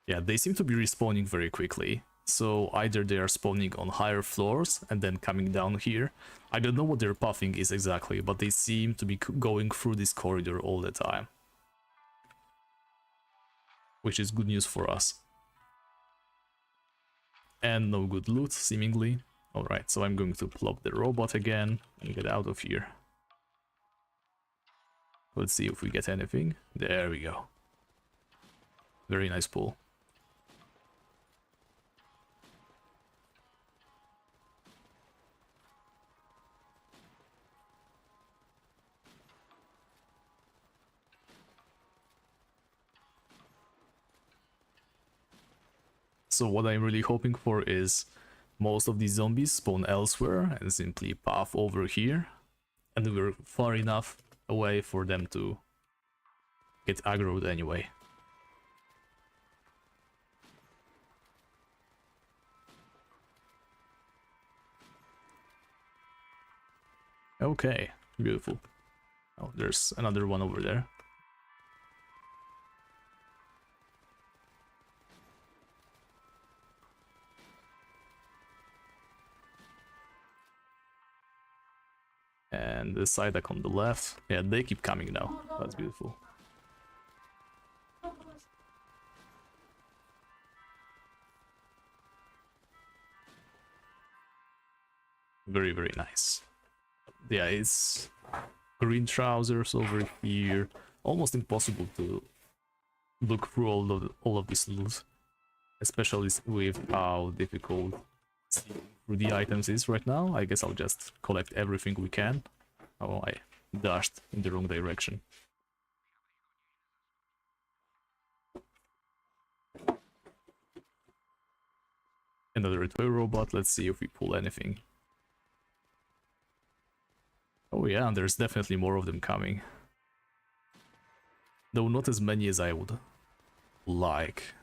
Speaker 1: Yeah, they seem to be respawning very quickly. So either they are spawning on higher floors and then coming down here. I don't know what their pathing is exactly, but they seem to be going through this corridor all the time. Which is good news for us. And no good loot, seemingly. Alright, so I'm going to plop the robot again and get out of here. Let's see if we get anything. There we go. Very nice pull. So what I'm really hoping for is most of these zombies spawn elsewhere and simply path over here, and we're far enough away for them to get aggroed anyway. Okay, beautiful. Oh, there's another one over there. And the Psyduck on the left. Yeah, they keep coming now. That's beautiful. Very, very nice. Yeah, it's green trousers over here. Almost impossible to look through all of this loot, especially with how difficult seeing through the items is right now. I guess I'll just collect everything we can. Oh, I dashed in the wrong direction. Another toy robot. Let's see if we pull anything. Oh yeah, there's definitely more of them coming. Though not as many as I would like.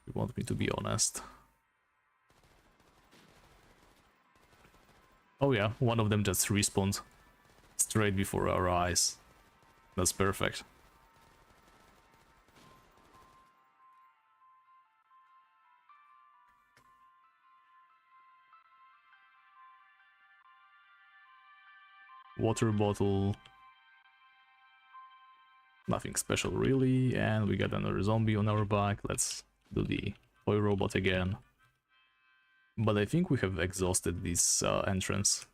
Speaker 1: You want me to be honest. Oh yeah, one of them just respawned straight before our eyes. That's perfect. Water bottle. Nothing special really, and we got another zombie on our back. Let's do the toy robot again. But I think we have exhausted this entrance.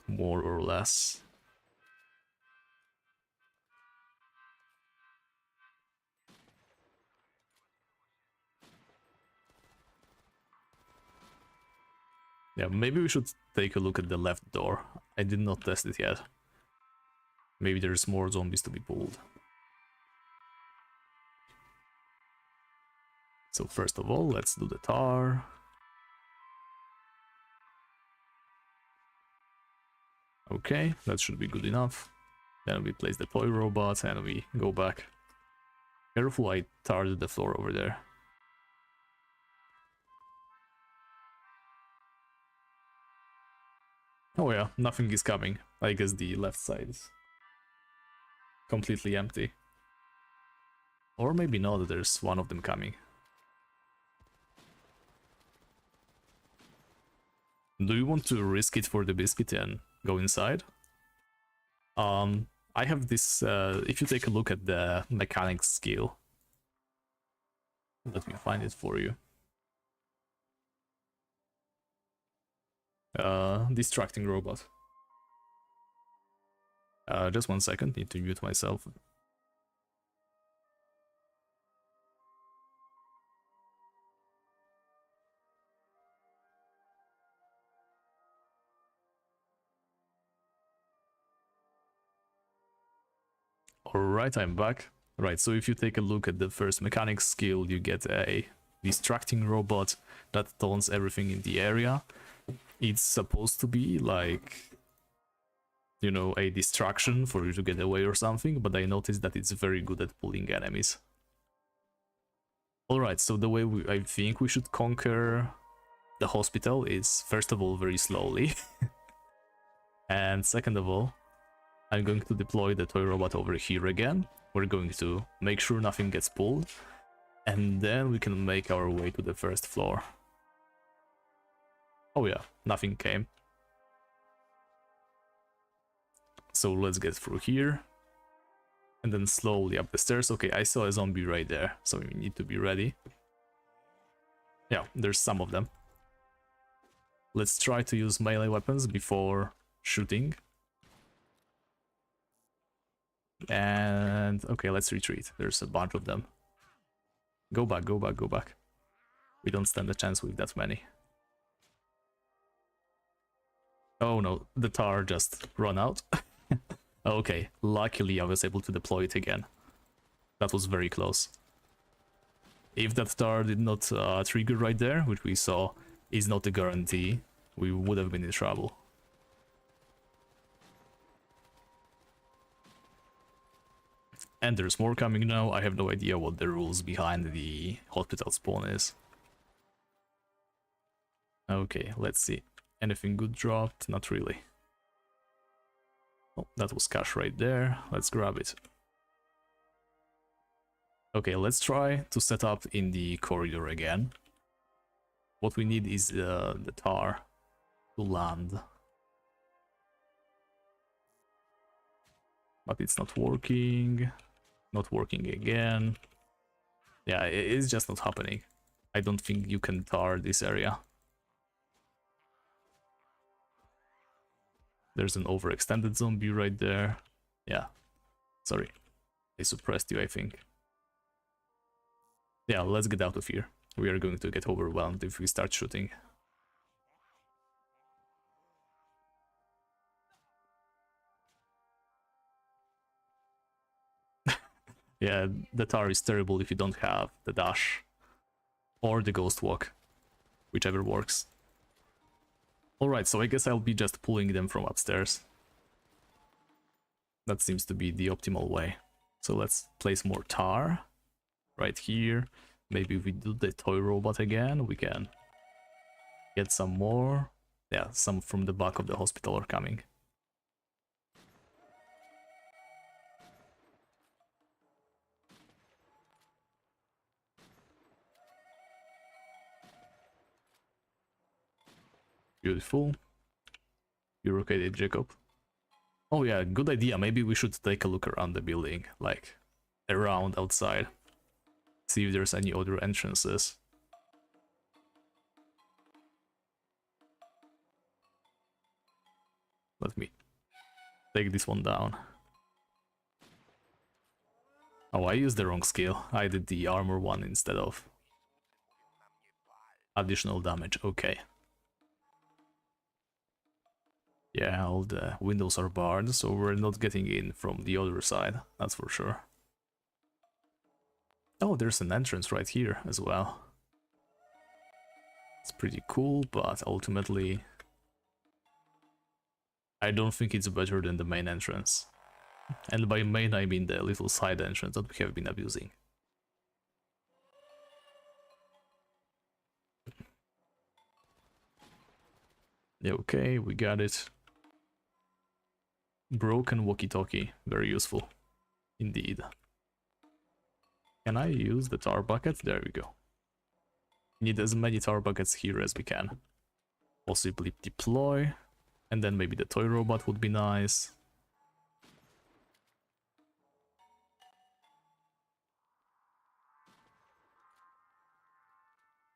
Speaker 1: More or less. Yeah, maybe we should take a look at the left door. I did not test it yet. Maybe there's more zombies to be pulled. So first of all, let's do the tar. Okay, that should be good enough. Then we place the toy robot and we go back. Careful, I tarred the floor over there. Oh yeah, nothing is coming. I guess the left side is completely empty. Or maybe not, there's one of them coming. Do you want to risk it for the biscuit and go inside? I have this, if you take a look at the mechanics skill. Let me find it for you. Distracting robot. Just 1 second, need to mute myself. Alright, I'm back. Right, so if you take a look at the first mechanics skill, you get a distracting robot that taunts everything in the area. It's supposed to be like, you know, a distraction for you to get away or something, but I noticed that it's very good at pulling enemies. Alright, so the way I think we should conquer the hospital is, first of all, very slowly. And second of all, I'm going to deploy the toy robot over here again. We're going to make sure nothing gets pulled, and then we can make our way to the first floor. Oh yeah, nothing came. So let's get through here. And then slowly up the stairs. Okay, I saw a zombie right there, so we need to be ready. Yeah, there's some of them. Let's try to use melee weapons before shooting. And okay, let's retreat. There's a bunch of them. Go back, go back, go back. We don't stand a chance with that many. Oh no, the tar just ran out. Okay, luckily I was able to deploy it again. That was very close. If that tar did not trigger right there, which we saw is not a guarantee, we would have been in trouble. And there's more coming now. I have no idea what the rules behind the hospital spawn is. Okay, let's see. Anything good dropped? Not really. Oh, that was cash right there. Let's grab it. Okay, let's try to set up in the corridor again. What we need is the tar to land. But it's not working. Not working again. Yeah, it's just not happening. I don't think you can tar this area. There's an overextended zombie right there. Yeah. Sorry. I suppressed you, I think. Yeah, let's get out of here. We are going to get overwhelmed if we start shooting. Yeah, the tar is terrible if you don't have the dash. Or the ghost walk. Whichever works. Alright, so I guess I'll be just pulling them from upstairs. That seems to be the optimal way. So let's place more tar. Right here. Maybe if we do the toy robot again, we can get some more. Yeah, some from the back of the hospital are coming. Beautiful. You're okay, Jacob? Oh yeah, good idea. Maybe we should take a look around the building, like around outside. See if there's any other entrances. Let me take this one down. Oh, I used the wrong skill. I did the armor one instead of additional damage. Okay. Yeah, all the windows are barred, so we're not getting in from the other side, that's for sure. Oh, there's an entrance right here as well. It's pretty cool, but ultimately I don't think it's better than the main entrance. And by main I mean the little side entrance that we have been abusing. Yeah, okay, we got it. Broken walkie-talkie, very useful. Indeed. Can I use the tar bucket? There we go. Need as many tar buckets here as we can. Possibly deploy. And then maybe the toy robot would be nice.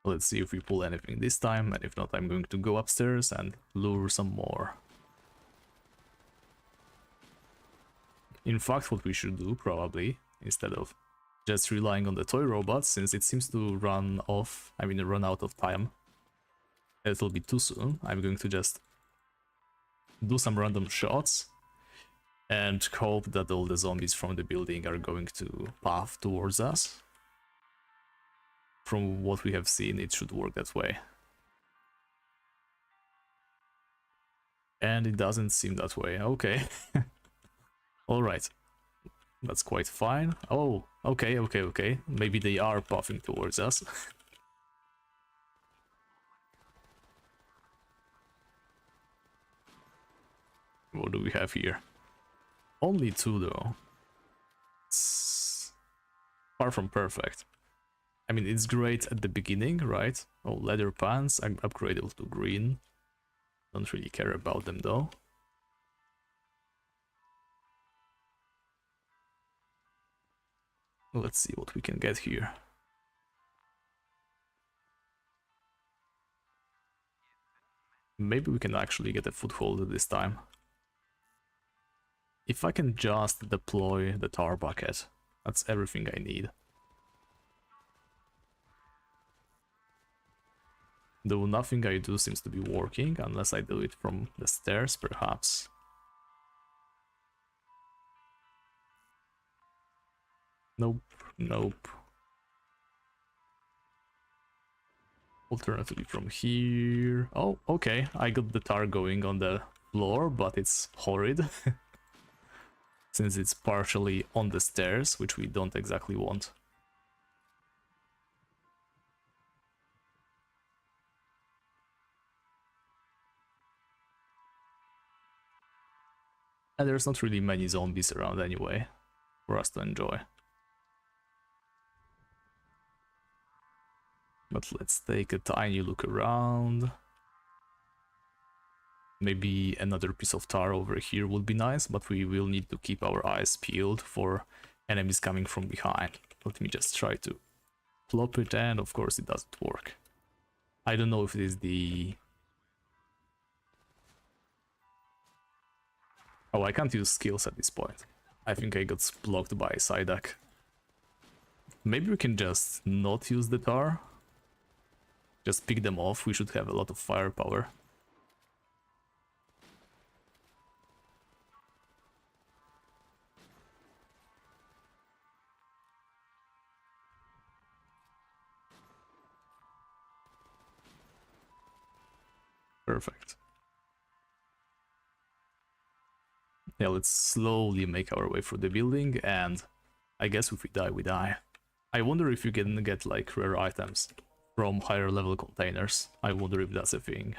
Speaker 1: Let's see if we pull anything this time, and if not, I'm going to go upstairs and lure some more. In fact, what we should do, probably, instead of just relying on the toy robot, since it seems to run out of time a little bit too soon, I'm going to just do some random shots and hope that all the zombies from the building are going to path towards us. From what we have seen, it should work that way. And it doesn't seem that way. Okay. Alright. That's quite fine. Oh, okay. Maybe they are puffing towards us. What do we have here? Only 2 though. It's far from perfect. I mean, it's great at the beginning, right? Oh, leather pants, I'm upgradable to green. Don't really care about them though. Let's see what we can get here. Maybe we can actually get a foothold this time. If I can just deploy the tar bucket, that's everything I need. Though nothing I do seems to be working, unless I do it from the stairs, perhaps. Nope, nope. Alternatively from here... Oh, okay, I got the tar going on the floor, but it's horrid. Since it's partially on the stairs, which we don't exactly want. And there's not really many zombies around anyway, for us to enjoy. But let's take a tiny look around. Maybe another piece of tar over here would be nice, but we will need to keep our eyes peeled for enemies coming from behind. Let me just try to plop it, and of course it doesn't work. I don't know if it is the... Oh, I can't use skills at this point. I think I got blocked by Psyduck. Maybe we can just not use the tar. Just pick them off, we should have a lot of firepower. Perfect. Yeah, let's slowly make our way through the building, and I guess if we die, we die. I wonder if you can get like rare items from higher level containers. I wonder if that's a thing.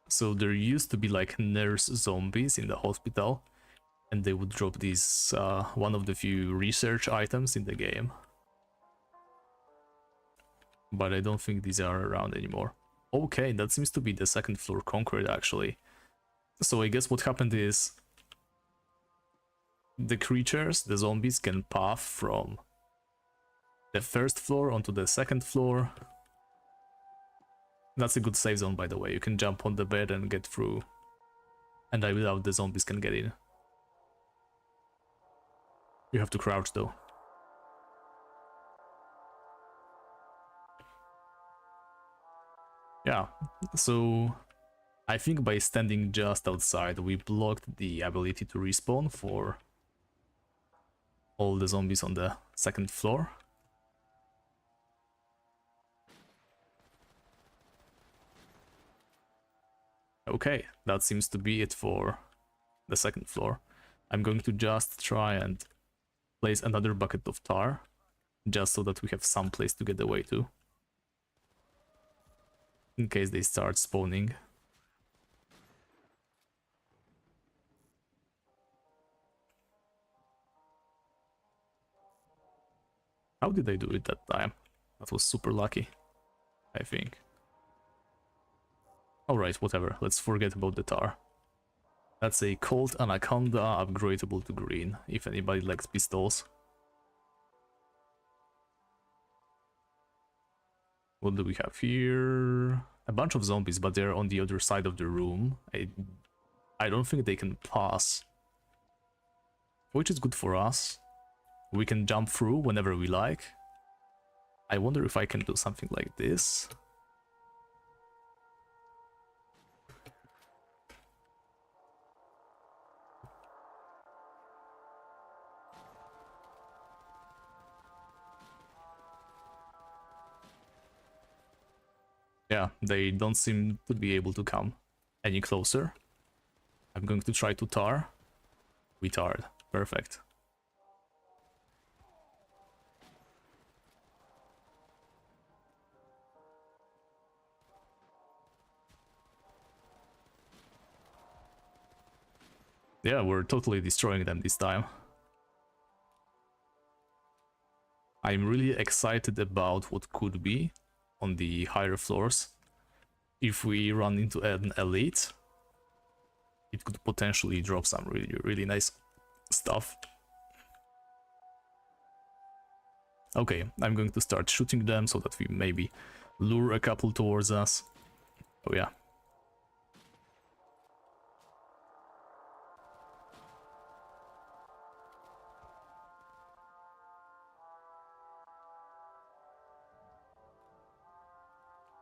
Speaker 1: So there used to be like nurse zombies in the hospital, and they would drop these, one of the few research items in the game. But I don't think these are around anymore. Okay, that seems to be the second floor conquered actually. So I guess what happened is the creatures, the zombies, can path from the first floor onto the second floor. That's a good save zone, by the way. You can jump on the bed and get through. And I doubt the zombies can get in. You have to crouch though. Yeah, so I think by standing just outside we blocked the ability to respawn for all the zombies on the second floor. Okay, that seems to be it for the second floor. I'm going to just try and place another bucket of tar, just so that we have some place to get away to, in case they start spawning. How did I do it that time? That was super lucky, I think. Alright, whatever, let's forget about the tar. That's a Colt Anaconda, upgradable to green, if anybody likes pistols. What do we have here? A bunch of zombies, but they're on the other side of the room. I don't think they can pass, which is good for us. We can jump through whenever we like. I wonder if I can do something like this. Yeah, they don't seem to be able to come any closer. I'm going to try to tar. We tarred. Perfect. Yeah, we're totally destroying them this time. I'm really excited about what could be on the higher floors. If we run into an elite, it could potentially drop some really nice stuff. Okay, I'm going to start shooting them so that we maybe lure a couple towards us. Oh yeah.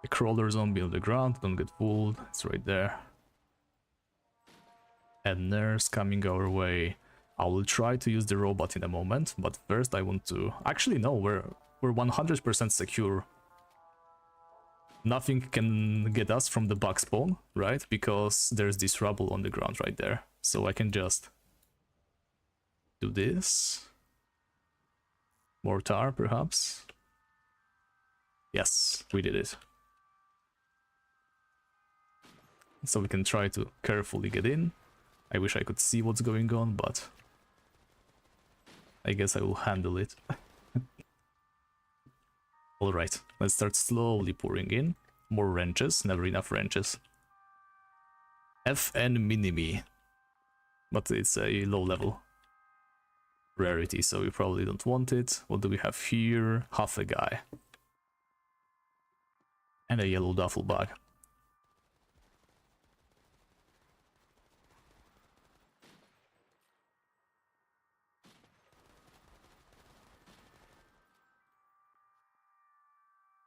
Speaker 1: A crawler zombie on the ground, don't get fooled, it's right there. A nurse coming our way. I will try to use the robot in a moment, but first I want to... Actually, no, we're 100% secure. Nothing can get us from the bug spawn, right? Because there's this rubble on the ground right there. So I can just do this. Mortar, perhaps. Yes, we did it. So we can try to carefully get in. I wish I could see what's going on, but I guess I will handle it. Alright, let's start slowly pouring in. More wrenches, never enough wrenches. FN Minimi. But it's a low level rarity, so we probably don't want it. What do we have here? Half a guy. And a yellow duffel bag.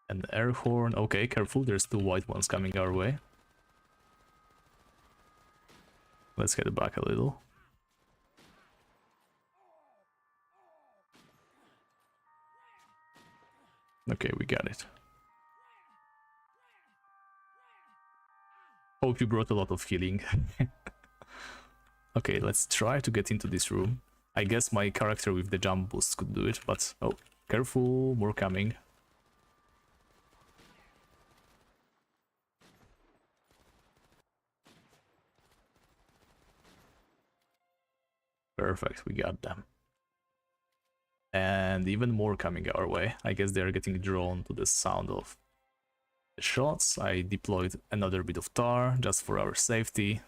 Speaker 1: An air horn. Okay, careful, there's two white ones coming our way. Let's head back a little. Okay, we got it. Hope you brought a lot of healing. Okay, let's try to get into this room. I guess my character with the jump boost could do it, but... Oh, careful, more coming. Perfect, we got them. And even more coming our way. I guess they're getting drawn to the sound of the shots. I deployed another bit of tar just for our safety.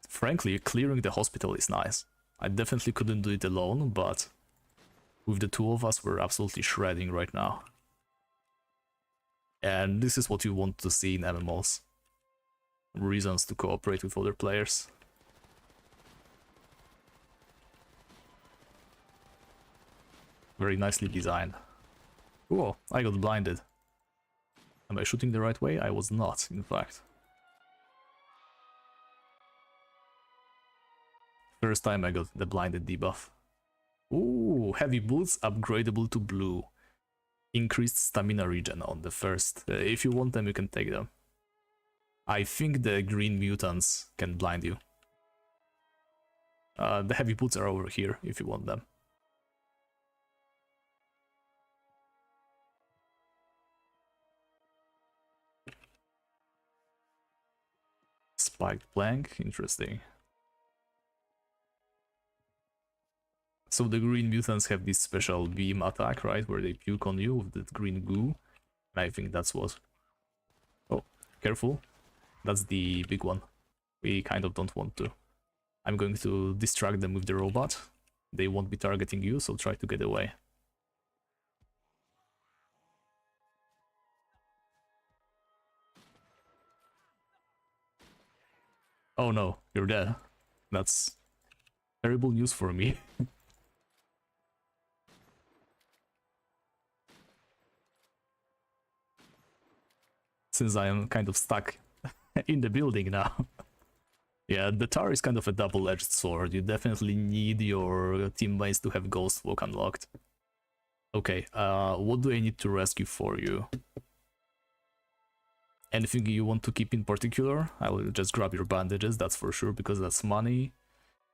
Speaker 1: Frankly, clearing the hospital is nice. I definitely couldn't do it alone, but with the two of us, we're absolutely shredding right now. And this is what you want to see in MMOs. Reasons to cooperate with other players. Very nicely designed. Whoa, I got blinded. Am I shooting the right way? I was not, in fact. First time I got the blinded debuff. Ooh, heavy boots upgradable to blue. Increased stamina regen on the first. If you want them, you can take them. I think the green mutants can blind you. The heavy boots are over here if you want them. Spiked plank, interesting. So the green mutants have this special beam attack, right, where they puke on you with that green goo. And I think that's what... Oh, careful. That's the big one. We kind of don't want to. I'm going to distract them with the robot. They won't be targeting you, so try to get away. Oh no, you're dead. That's terrible news for me. Since I am kind of stuck in the building now. Yeah, the tar is kind of a double-edged sword. You definitely need your teammates to have Ghost Walk unlocked. Okay, what do I need to rescue for you? Anything you want to keep in particular? I will just grab your bandages, that's for sure, because that's money.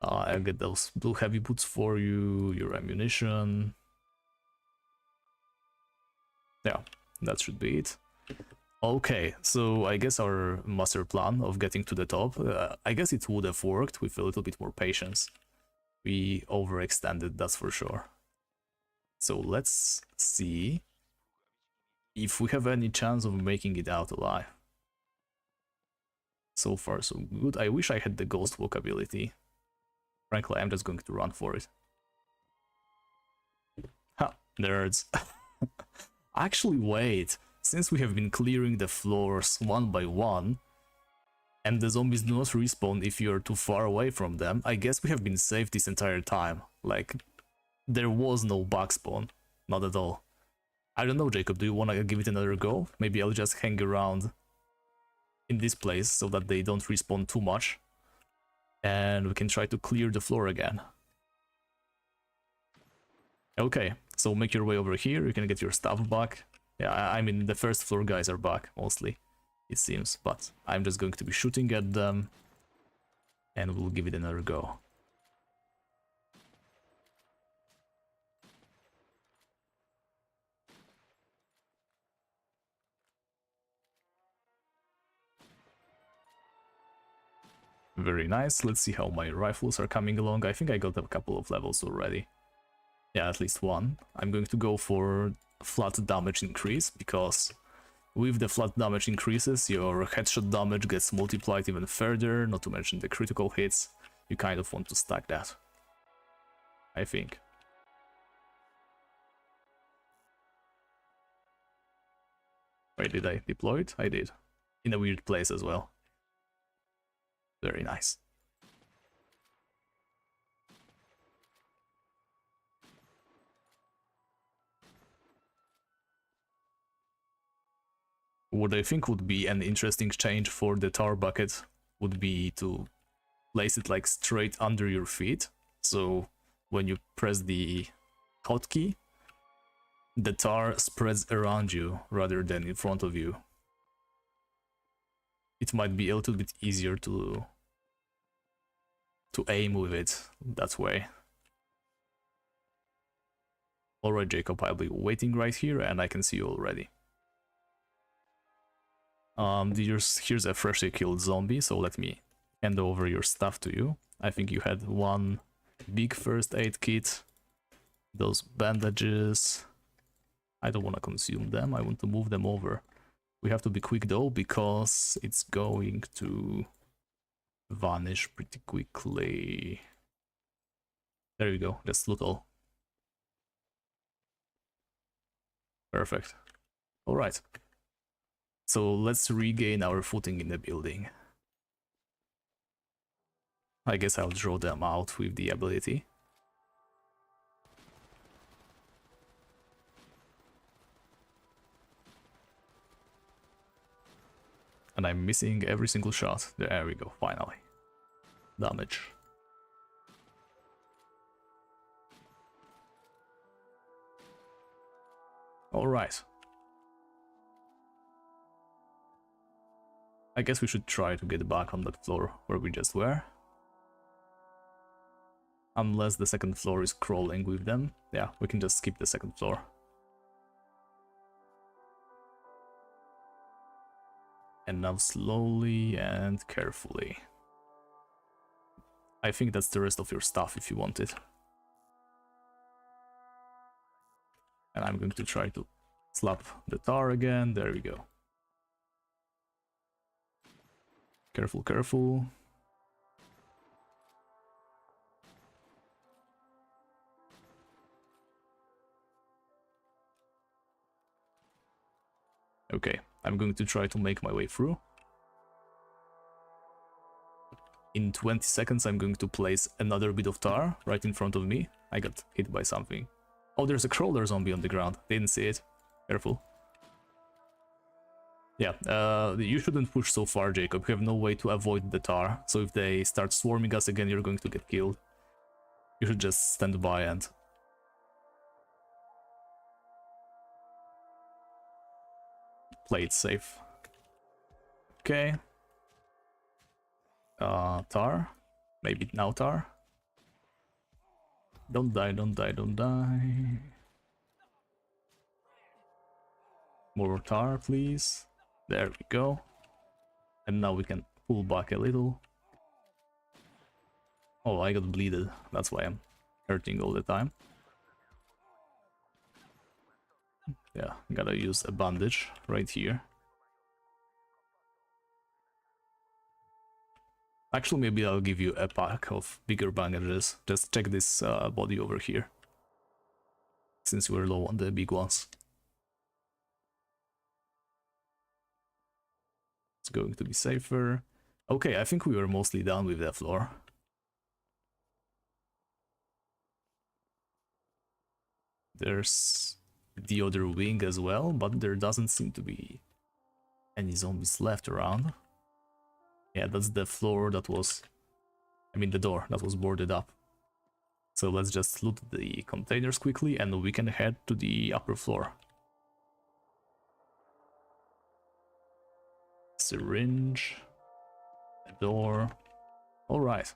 Speaker 1: I'll get those blue heavy boots for you, your ammunition. Yeah, that should be it. Okay, so I guess our master plan of getting to the top, I guess it would have worked with a little bit more patience. We overextended, that's for sure. So let's see if we have any chance of making it out alive. So far so good. I wish I had the Ghost Walk ability. Frankly, I'm just going to run for it. Ha, nerds. Actually, wait. Since we have been clearing the floors one by one, and the zombies do not respawn if you're too far away from them, I guess we have been safe this entire time. Like, there was no bug spawn. Not at all. I don't know, Jacob, do you want to give it another go? Maybe I'll just hang around in this place so that they don't respawn too much. And we can try to clear the floor again. Okay, so make your way over here, you can get your stuff back. Yeah, I mean, the first floor guys are back, mostly, it seems. But I'm just going to be shooting at them. And we'll give it another go. Very nice. Let's see how my rifles are coming along. I think I got a couple of levels already. Yeah, at least one. I'm going to go for flat damage increase, because with the flat damage increases, your headshot damage gets multiplied even further, not to mention the critical hits. You kind of want to stack that, I think. Wait, did I deploy it? I did. In a weird place as well. Very nice. What I think would be an interesting change for the tar bucket would be to place it like straight under your feet. So when you press the hotkey, the tar spreads around you rather than in front of you. It might be a little bit easier to aim with it that way. Alright, Jacob, I'll be waiting right here and I can see you already. Here's a freshly killed zombie, so let me hand over your stuff to you. I think you had one big first aid kit, those bandages. I don't want to consume them, I want to move them over. We have to be quick though, because it's going to vanish pretty quickly. There you go, let's loot all. Perfect. Alright. So let's regain our footing in the building. I guess I'll draw them out with the ability. And I'm missing every single shot. There we go, finally. Damage. Alright. I guess we should try to get back on that floor where we just were. Unless the second floor is crawling with them. Yeah, we can just skip the second floor. And now slowly and carefully. I think that's the rest of your stuff if you want it. And I'm going to try to slap the tar again. There we go. Careful, careful. Okay, I'm going to try to make my way through. In 20 seconds I'm going to place another bit of tar right in front of me. I got hit by something. Oh, there's a crawler zombie on the ground. Didn't see it. Careful. Yeah, you shouldn't push so far, Jacob. You have no way to avoid the tar. So if they start swarming us again, you're going to get killed. You should just stand by and... play it safe. Okay. Tar. Maybe now tar. Don't die, don't die, don't die. More tar, please. There we go. And now we can pull back a little. Oh, I got bleeded. That's why I'm hurting all the time. Yeah, gotta use a bandage right here. Actually, maybe I'll give you a pack of bigger bandages. Just check this body over here, since we're low on the big ones. It's going to be safer. Okay, I think we were mostly done with the floor. There's the other wing as well, but there doesn't seem to be any zombies left around. Yeah, that's the floor that was I mean the door that was boarded up. So let's just loot the containers quickly and we can head to the upper floor. Syringe, a door. Alright.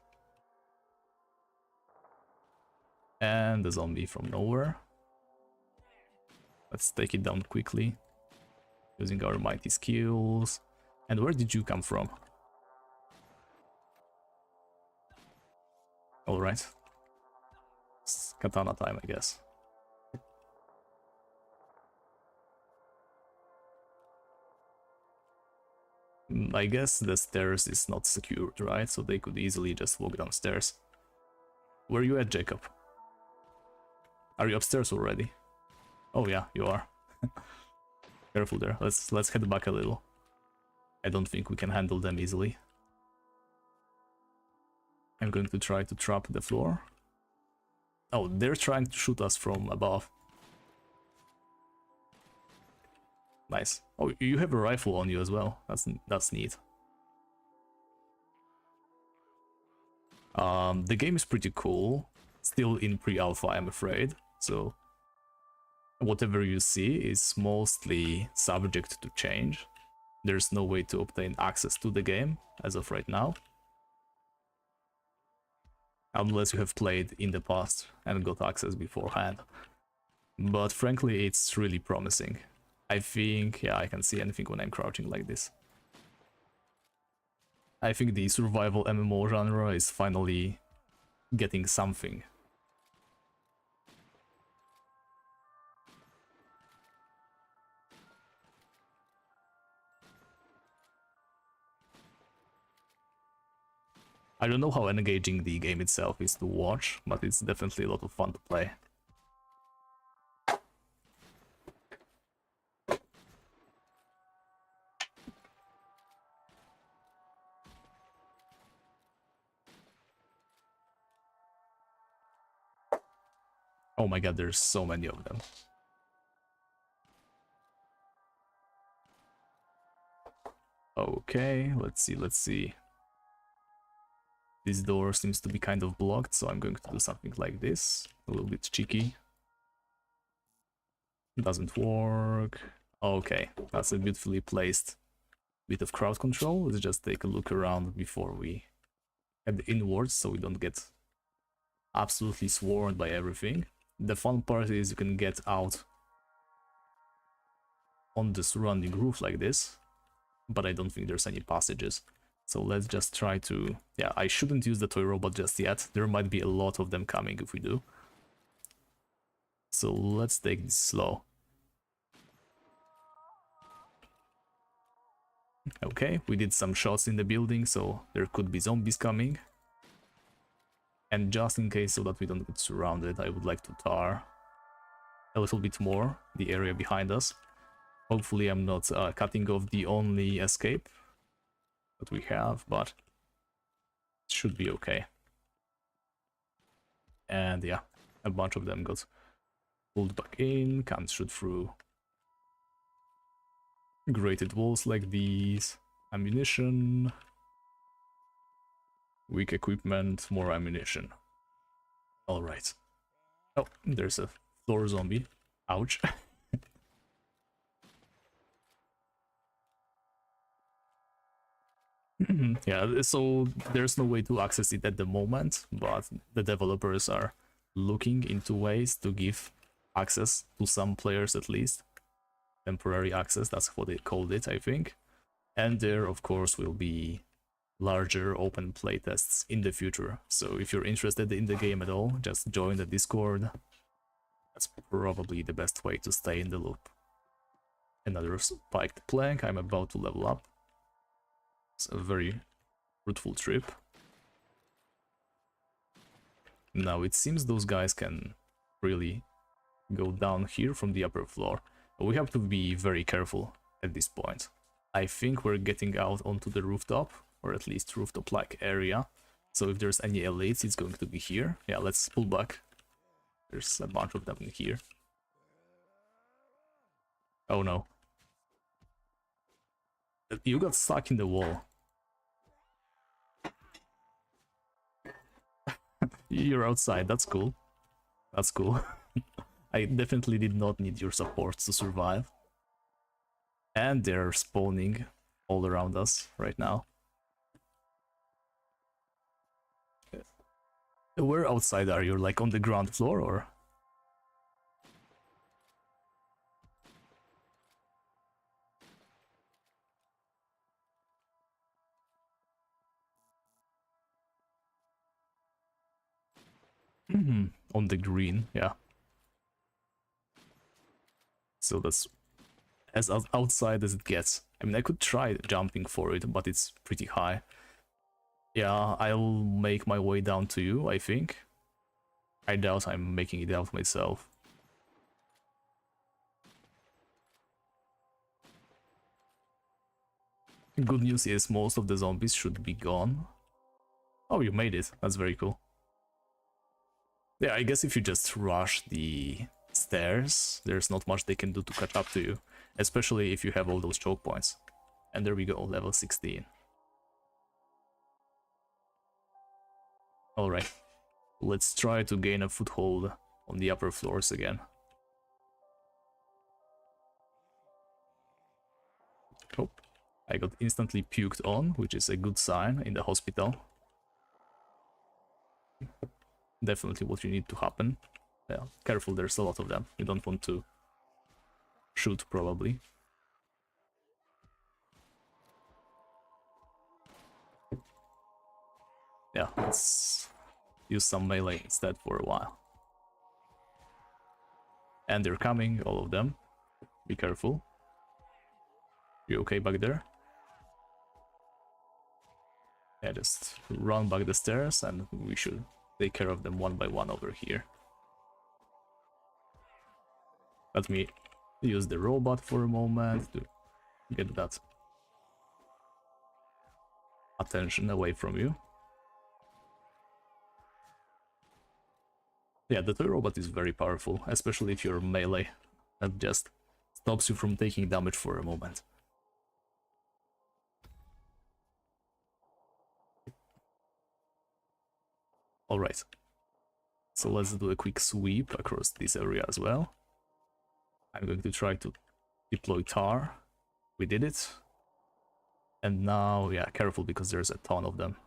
Speaker 1: And the zombie from nowhere. Let's take it down quickly, using our mighty skills. And where did you come from? Alright. It's katana time, I guess. I guess the stairs is not secured, right? So they could easily just walk downstairs. Where are you at, Jacob? Are you upstairs already? Oh yeah, you are. Careful there. Let's head back a little. I don't think we can handle them easily. I'm going to try to trap the floor. Oh, they're trying to shoot us from above. Nice. Oh, you have a rifle on you as well. That's neat. The game is pretty cool. Still in pre-alpha, I'm afraid. So whatever you see is mostly subject to change. There's no way to obtain access to the game as of right now. Unless you have played in the past and got access beforehand. But frankly, it's really promising. I think, yeah, I can see anything when I'm crouching like this. I think the survival MMO genre is finally getting something. I don't know how engaging the game itself is to watch, but it's definitely a lot of fun to play. Oh my god, there's so many of them. Okay, let's see. This door seems to be kind of blocked, so I'm going to do something like this. A little bit cheeky. Doesn't work. Okay, that's a beautifully placed bit of crowd control. Let's just take a look around before we head inwards so we don't get absolutely swarmed by everything. The fun part is you can get out on the surrounding roof like this, but I don't think there's any passages. So let's just try to... yeah, I shouldn't use the toy robot just yet. There might be a lot of them coming if we do. So let's take this slow. Okay, we did some shots in the building, so there could be zombies coming. And just in case so that we don't get surrounded, I would like to tar a little bit more the area behind us. Hopefully I'm not cutting off the only escape that we have, but it should be okay. And yeah, a bunch of them got pulled back in, can't shoot through grated walls like these. Ammunition, weak equipment, more ammunition. Alright. Oh, there's a floor zombie. Ouch. Yeah, so there's no way to access it at the moment, but the developers are looking into ways to give access to some players at least. Temporary access, that's what they called it, I think. And there, of course, will be larger open playtests in the future. So if you're interested in the game at all, just join the Discord. That's probably the best way to stay in the loop. Another spiked plank, I'm about to level up. It's a very fruitful trip. Now it seems those guys can really go down here from the upper floor. But we have to be very careful at this point. I think we're getting out onto the rooftop, or at least rooftop-like area. So if there's any elites, it's going to be here. Yeah, let's pull back. There's a bunch of them in here. Oh no. You got stuck in the wall. You're outside, that's cool. That's cool. I definitely did not need your support to survive. And they're spawning all around us right now. Where outside are you? Like on the ground floor or? On the green, yeah. So that's as outside as it gets. I mean, I could try jumping for it, but it's pretty high. Yeah, I'll make my way down to you, I think. I doubt I'm making it out myself. Good news is most of the zombies should be gone. Oh, you made it. That's very cool. Yeah, I guess if you just rush the stairs, there's not much they can do to catch up to you. Especially if you have all those choke points. And there we go, level 16. Alright. Let's try to gain a foothold on the upper floors again. Oh, I got instantly puked on, which is a good sign in the hospital. Definitely what you need to happen. Yeah, careful, there's a lot of them. You don't want to shoot, probably. Yeah, let's use some melee instead for a while. And they're coming, all of them. Be careful. You okay back there? Yeah, just run back the stairs and we should take care of them one by one over here. Let me use the robot for a moment to get that attention away from you. Yeah, the toy robot is very powerful, especially if you're melee. That just stops you from taking damage for a moment. Alright, so let's do a quick sweep across this area as well. I'm going to try to deploy tar. We did it. And now, yeah, careful because there's a ton of them.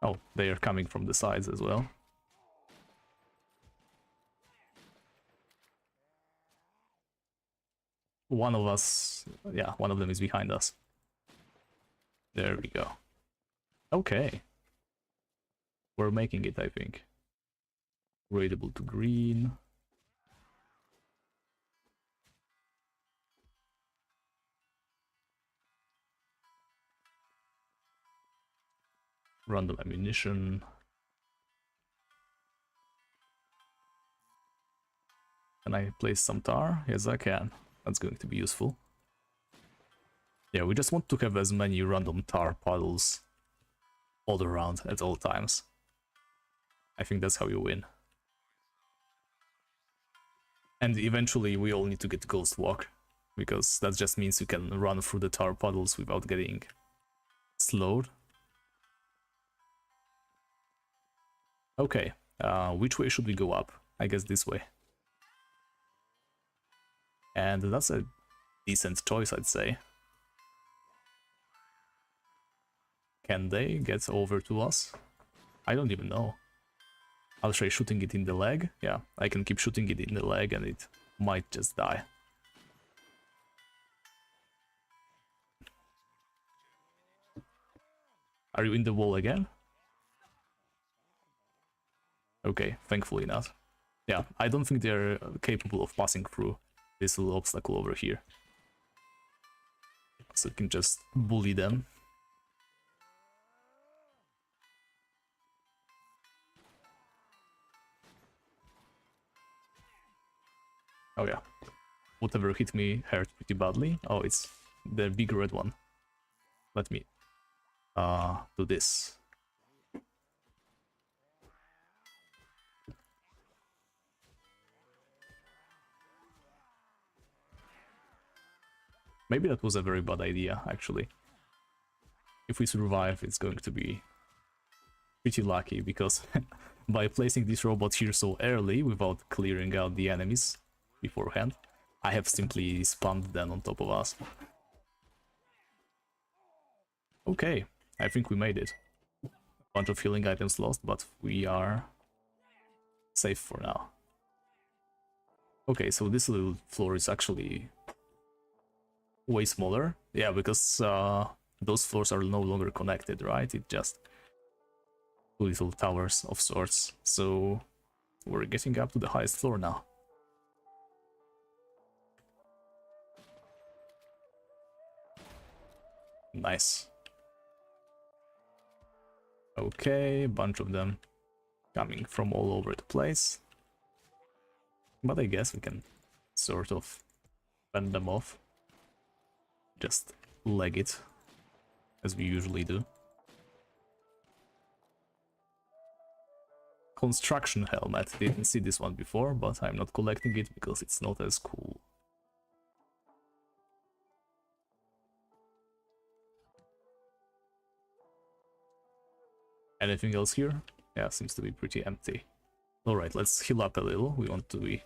Speaker 1: Oh, they are coming from the sides as well. One of us, yeah, one of them is behind us. There we go. Okay. We're making it, I think. Raidable to green. Random ammunition. Can I place some tar? Yes, I can. That's going to be useful. Yeah, we just want to have as many random tar puddles all around at all times. I think that's how you win. And eventually we all need to get Ghost Walk, because that just means you can run through the tar puddles without getting slowed. Okay, which way should we go up? I guess this way. And that's a decent choice, I'd say. Can they get over to us? I don't even know. I'll try shooting it in the leg. Yeah, I can keep shooting it in the leg and it might just die. Are you in the wall again? Okay, thankfully not. Yeah, I don't think they're capable of passing through this little obstacle over here. So you can just bully them. Oh yeah. Whatever hit me hurt pretty badly. Oh, it's the big red one. Let me do this. Maybe that was a very bad idea, actually. If we survive, it's going to be pretty lucky, because by placing this robot here so early, without clearing out the enemies beforehand, I have simply spammed them on top of us. Okay, I think we made it. A bunch of healing items lost, but we are safe for now. Okay, so this little floor is actually way smaller. Yeah, because those floors are no longer connected, right? It's just two little towers of sorts. So we're getting up to the highest floor now. Nice. Okay, a bunch of them coming from all over the place. But I guess we can sort of fend them off. Just leg it, as we usually do. Construction helmet. Didn't see this one before, but I'm not collecting it because it's not as cool. Anything else here? Yeah, seems to be pretty empty. Alright, let's heal up a little. We want to be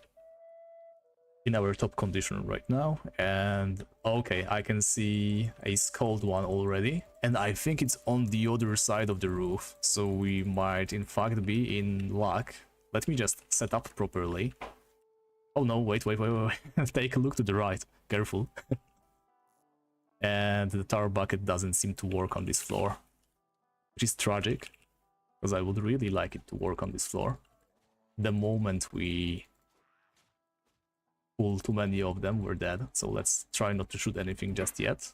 Speaker 1: in our top condition right now. And okay, I can see a scald one already. And I think it's on the other side of the roof. So we might in fact be in luck. Let me just set up properly. Oh no, wait. Take a look to the right. Careful. And the tar bucket doesn't seem to work on this floor, which is tragic, because I would really like it to work on this floor. The moment we pull too many of them, we're dead. So let's try not to shoot anything just yet.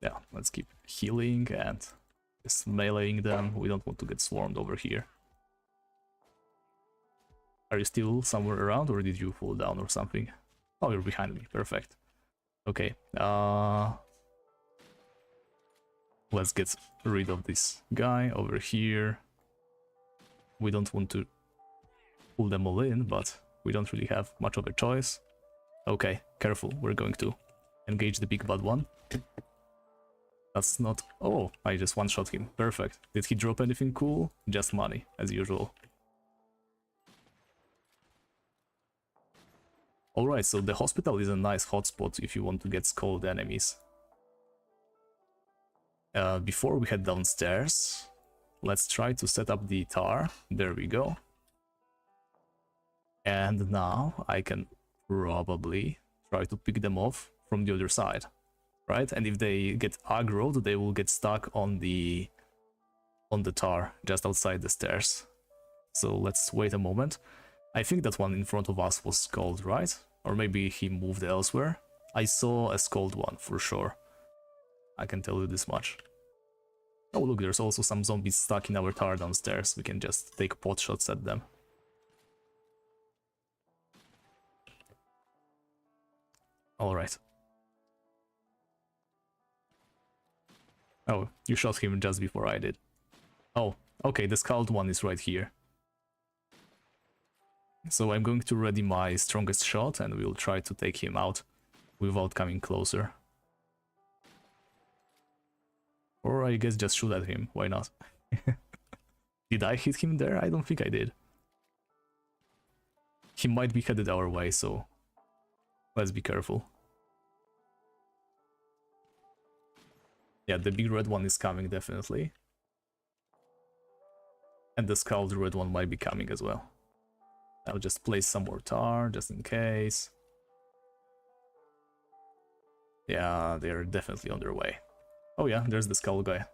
Speaker 1: Yeah, let's keep healing and just meleeing them. We don't want to get swarmed over here. Are you still somewhere around, or did you fall down or something? Oh, you're behind me. Perfect. Okay. Let's get rid of this guy over here. We don't want to pull them all in, but we don't really have much of a choice. Okay, careful. We're going to engage the big bad one. That's not... Oh, I just one-shot him. Perfect. Did he drop anything cool? Just money, as usual. Alright, so the hospital is a nice hotspot if you want to get scald enemies. Before we head downstairs, let's try to set up the tar. There we go. And now I can probably try to pick them off from the other side, right? And if they get aggroed, they will get stuck on the tar just outside the stairs. So let's wait a moment. I think that one in front of us was scald, right? Or maybe he moved elsewhere. I saw a scald one for sure. I can tell you this much. Oh look, there's also some zombies stuck in our tower downstairs. We can just take pot shots at them. Alright. Oh, you shot him just before I did. Oh, okay, the scald one is right here. So I'm going to ready my strongest shot and we'll try to take him out without coming closer. Or I guess just shoot at him, why not? Did I hit him there? I don't think I did. He might be headed our way, so let's be careful. Yeah, the big red one is coming, definitely. And the scald red one might be coming as well. I'll just place some more tar, just in case. Yeah, they're definitely on their way. Oh yeah, there's the skull guy.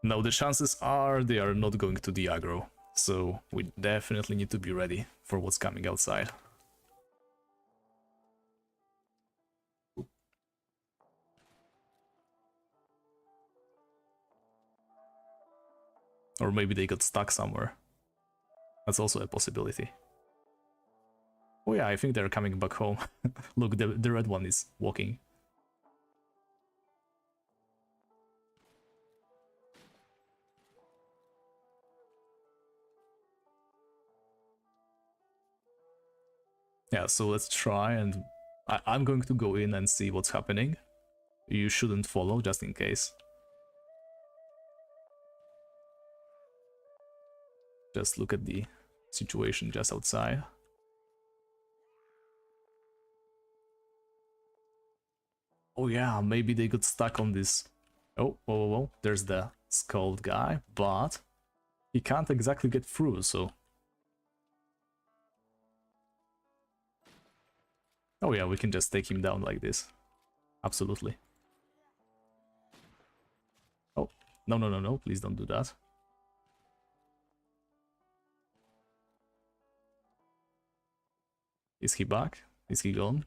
Speaker 1: Now the chances are they are not going to the aggro, so we definitely need to be ready for what's coming outside. Or maybe they got stuck somewhere. That's also a possibility. Oh yeah, I think they're coming back home. Look, the red one is walking. Yeah, so let's try, and I'm going to go in and see what's happening. You shouldn't follow, just in case. Just look at the situation just outside. Oh yeah, maybe they got stuck on this. Oh, whoa, whoa, whoa. There's the skulled guy, but he can't exactly get through, so... Oh yeah, we can just take him down like this. Absolutely. Oh, no, no, no, no, please don't do that. Is he back? Is he gone?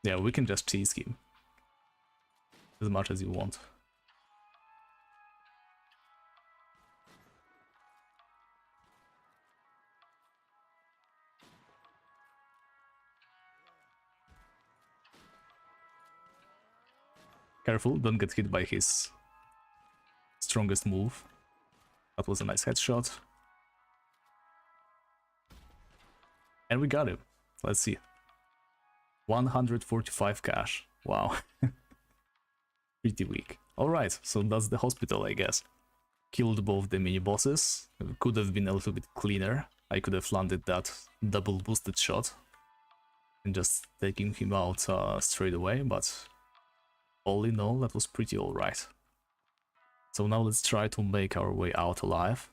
Speaker 1: Yeah, we can just tease him. As much as you want. Careful, don't get hit by his strongest move. That was a nice headshot. And we got him. Let's see. 145 cash. Wow. Pretty weak. Alright, so that's the hospital, I guess. Killed both the mini-bosses. Could have been a little bit cleaner. I could have landed that double boosted shot and just taking him out straight away, but all in all, that was pretty alright. So now let's try to make our way out alive.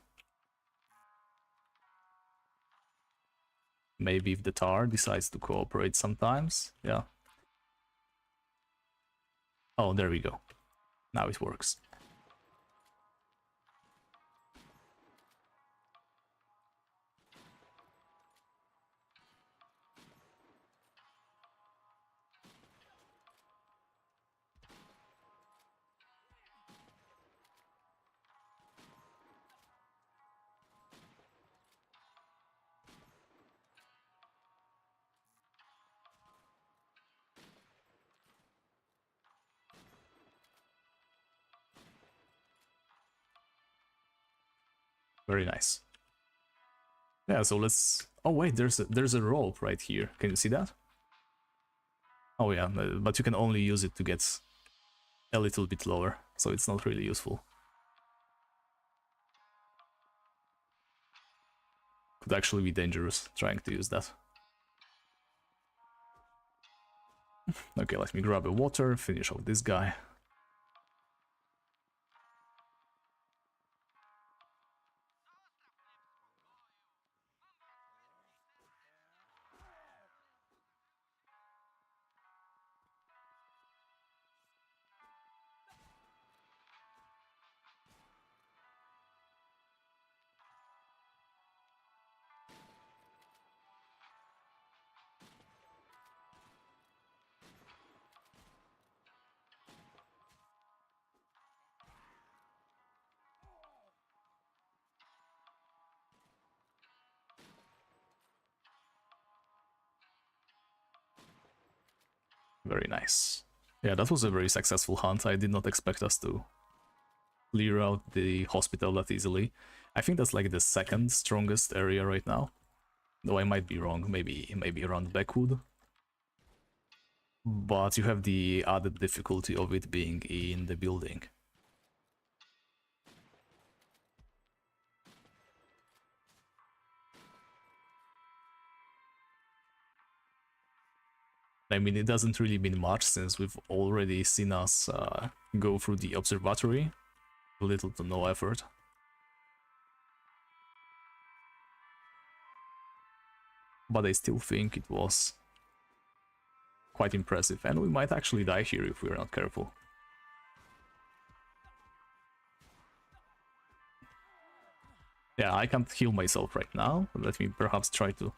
Speaker 1: Maybe if the tar decides to cooperate sometimes, yeah. Oh, there we go. Now it works. Very nice. Yeah, so let's... Oh wait, there's a rope right here. Can you see that? Oh yeah, but you can only use it to get a little bit lower, so it's not really useful. Could actually be dangerous trying to use that. Okay, let me grab a water, finish off this guy. Very nice. Yeah, that was a very successful hunt. I did not expect us to clear out the hospital that easily. I think that's like the second strongest area right now. Though I might be wrong, maybe around Backwood. But you have the added difficulty of it being in the building. I mean, it doesn't really mean much since we've already seen us go through the observatory. Little to no effort. But I still think it was quite impressive, and we might actually die here if we're not careful. Yeah, I can't heal myself right now. Let me perhaps try to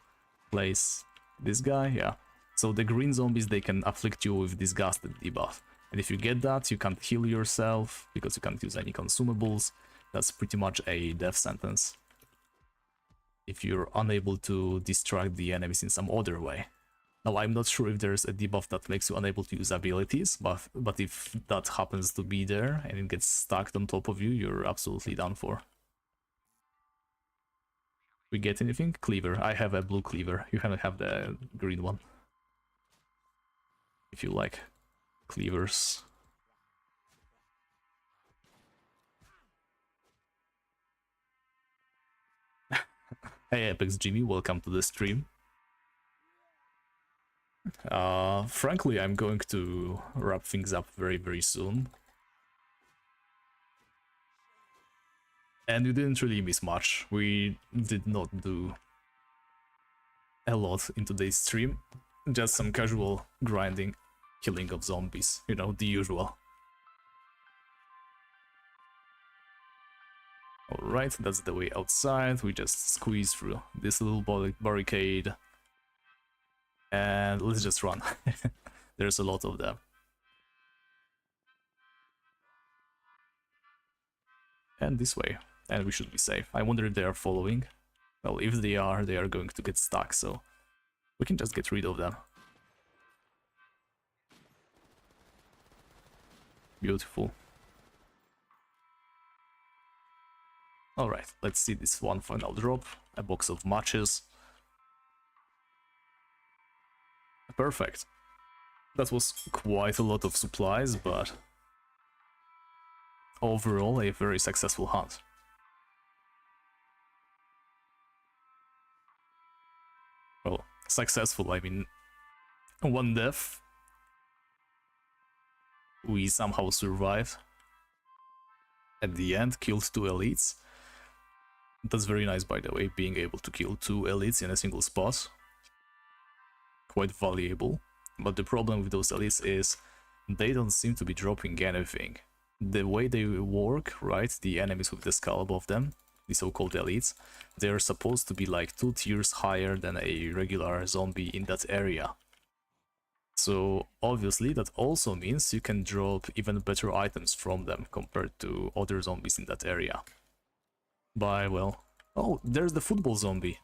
Speaker 1: place this guy, yeah. So the green zombies, they can afflict you with disgusted debuff. And if you get that, you can't heal yourself because you can't use any consumables. That's pretty much a death sentence if you're unable to distract the enemies in some other way. Now, I'm not sure if there's a debuff that makes you unable to use abilities, but if that happens to be there and it gets stuck on top of you, you're absolutely done for. We get anything? Cleaver. I have a blue cleaver. You have the green one. If you like cleavers. Hey Apex Jimmy, welcome to the stream. Frankly, I'm going to wrap things up very soon. And you didn't really miss much. We did not do a lot in today's stream. Just some casual grinding, killing of zombies, you know, the usual. Alright, that's the way outside. We just squeeze through this little barricade. And let's just run. There's a lot of them. And this way. And we should be safe. I wonder if they are following. Well, if they are going to get stuck, so we can just get rid of them. Beautiful. Alright, let's see this one final drop. A box of matches. Perfect. That was quite a lot of supplies, but overall a very successful hunt. Well, successful, I mean, one death. We somehow survived. At the end, killed 2 elites. That's very nice, by the way, being able to kill 2 elites in a single spot. Quite valuable. But the problem with those elites is they don't seem to be dropping anything. The way they work, right, the enemies with the skull above them, the so-called elites, they're supposed to be like 2 tiers higher than a regular zombie in that area. So obviously that also means you can drop even better items from them compared to other zombies in that area. By, well, oh, there's the football zombie.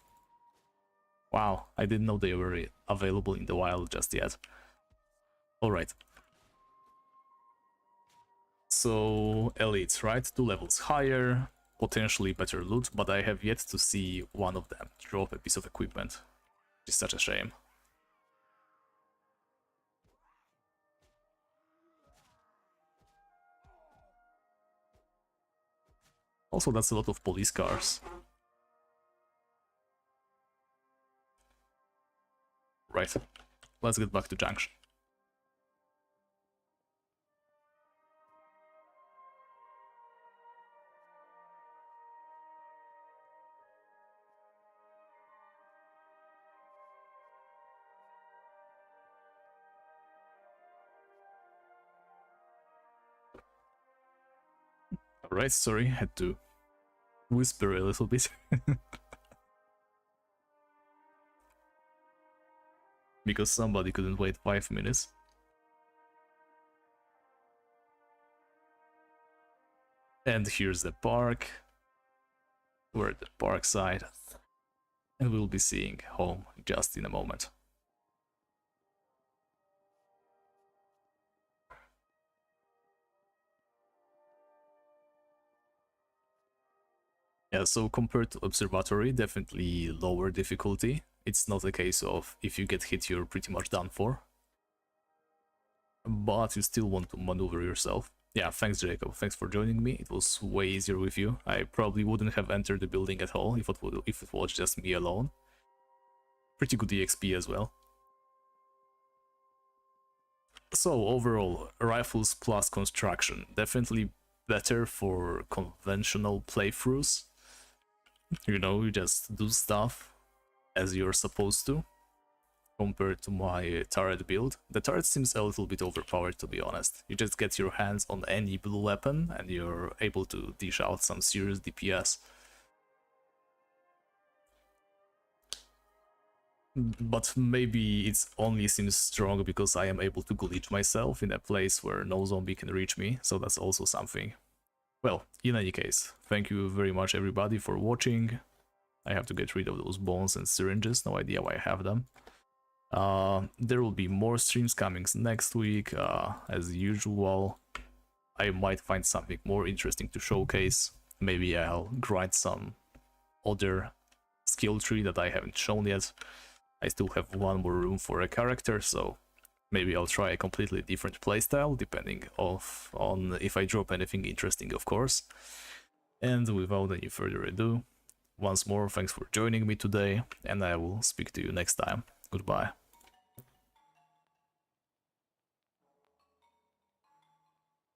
Speaker 1: Wow, I didn't know they were available in the wild just yet. Alright. So, elites, right? 2 levels higher, potentially better loot, but I have yet to see one of them drop a piece of equipment. It's such a shame. Also, that's a lot of police cars. Right, let's get back to Junction. Alright, sorry, had to whisper a little bit. Because somebody couldn't wait 5 minutes. And here's the park. We're at the park side. And we'll be seeing home just in a moment. Yeah, so compared to Observatory, definitely lower difficulty. It's not a case of if you get hit, you're pretty much done for. But you still want to maneuver yourself. Yeah, thanks Jacob, thanks for joining me. It was way easier with you. I probably wouldn't have entered the building at all if it was just me alone. Pretty good EXP as well. So overall, rifles plus construction, definitely better for conventional playthroughs. You know, you just do stuff as you're supposed to, compared to my turret build. The turret seems a little bit overpowered, to be honest. You just get your hands on any blue weapon and you're able to dish out some serious DPS. But maybe it only seems strong because I am able to glitch myself in a place where no zombie can reach me, so that's also something. Well, in any case, thank you very much everybody for watching. I have to get rid of those bones and syringes, no idea why I have them. There will be more streams coming next week, as usual. I might find something more interesting to showcase. Maybe I'll grind some other skill tree that I haven't shown yet. I still have one more room for a character, so maybe I'll try a completely different playstyle, depending on if I drop anything interesting, of course. And without any further ado, once more, thanks for joining me today, and I will speak to you next time. Goodbye.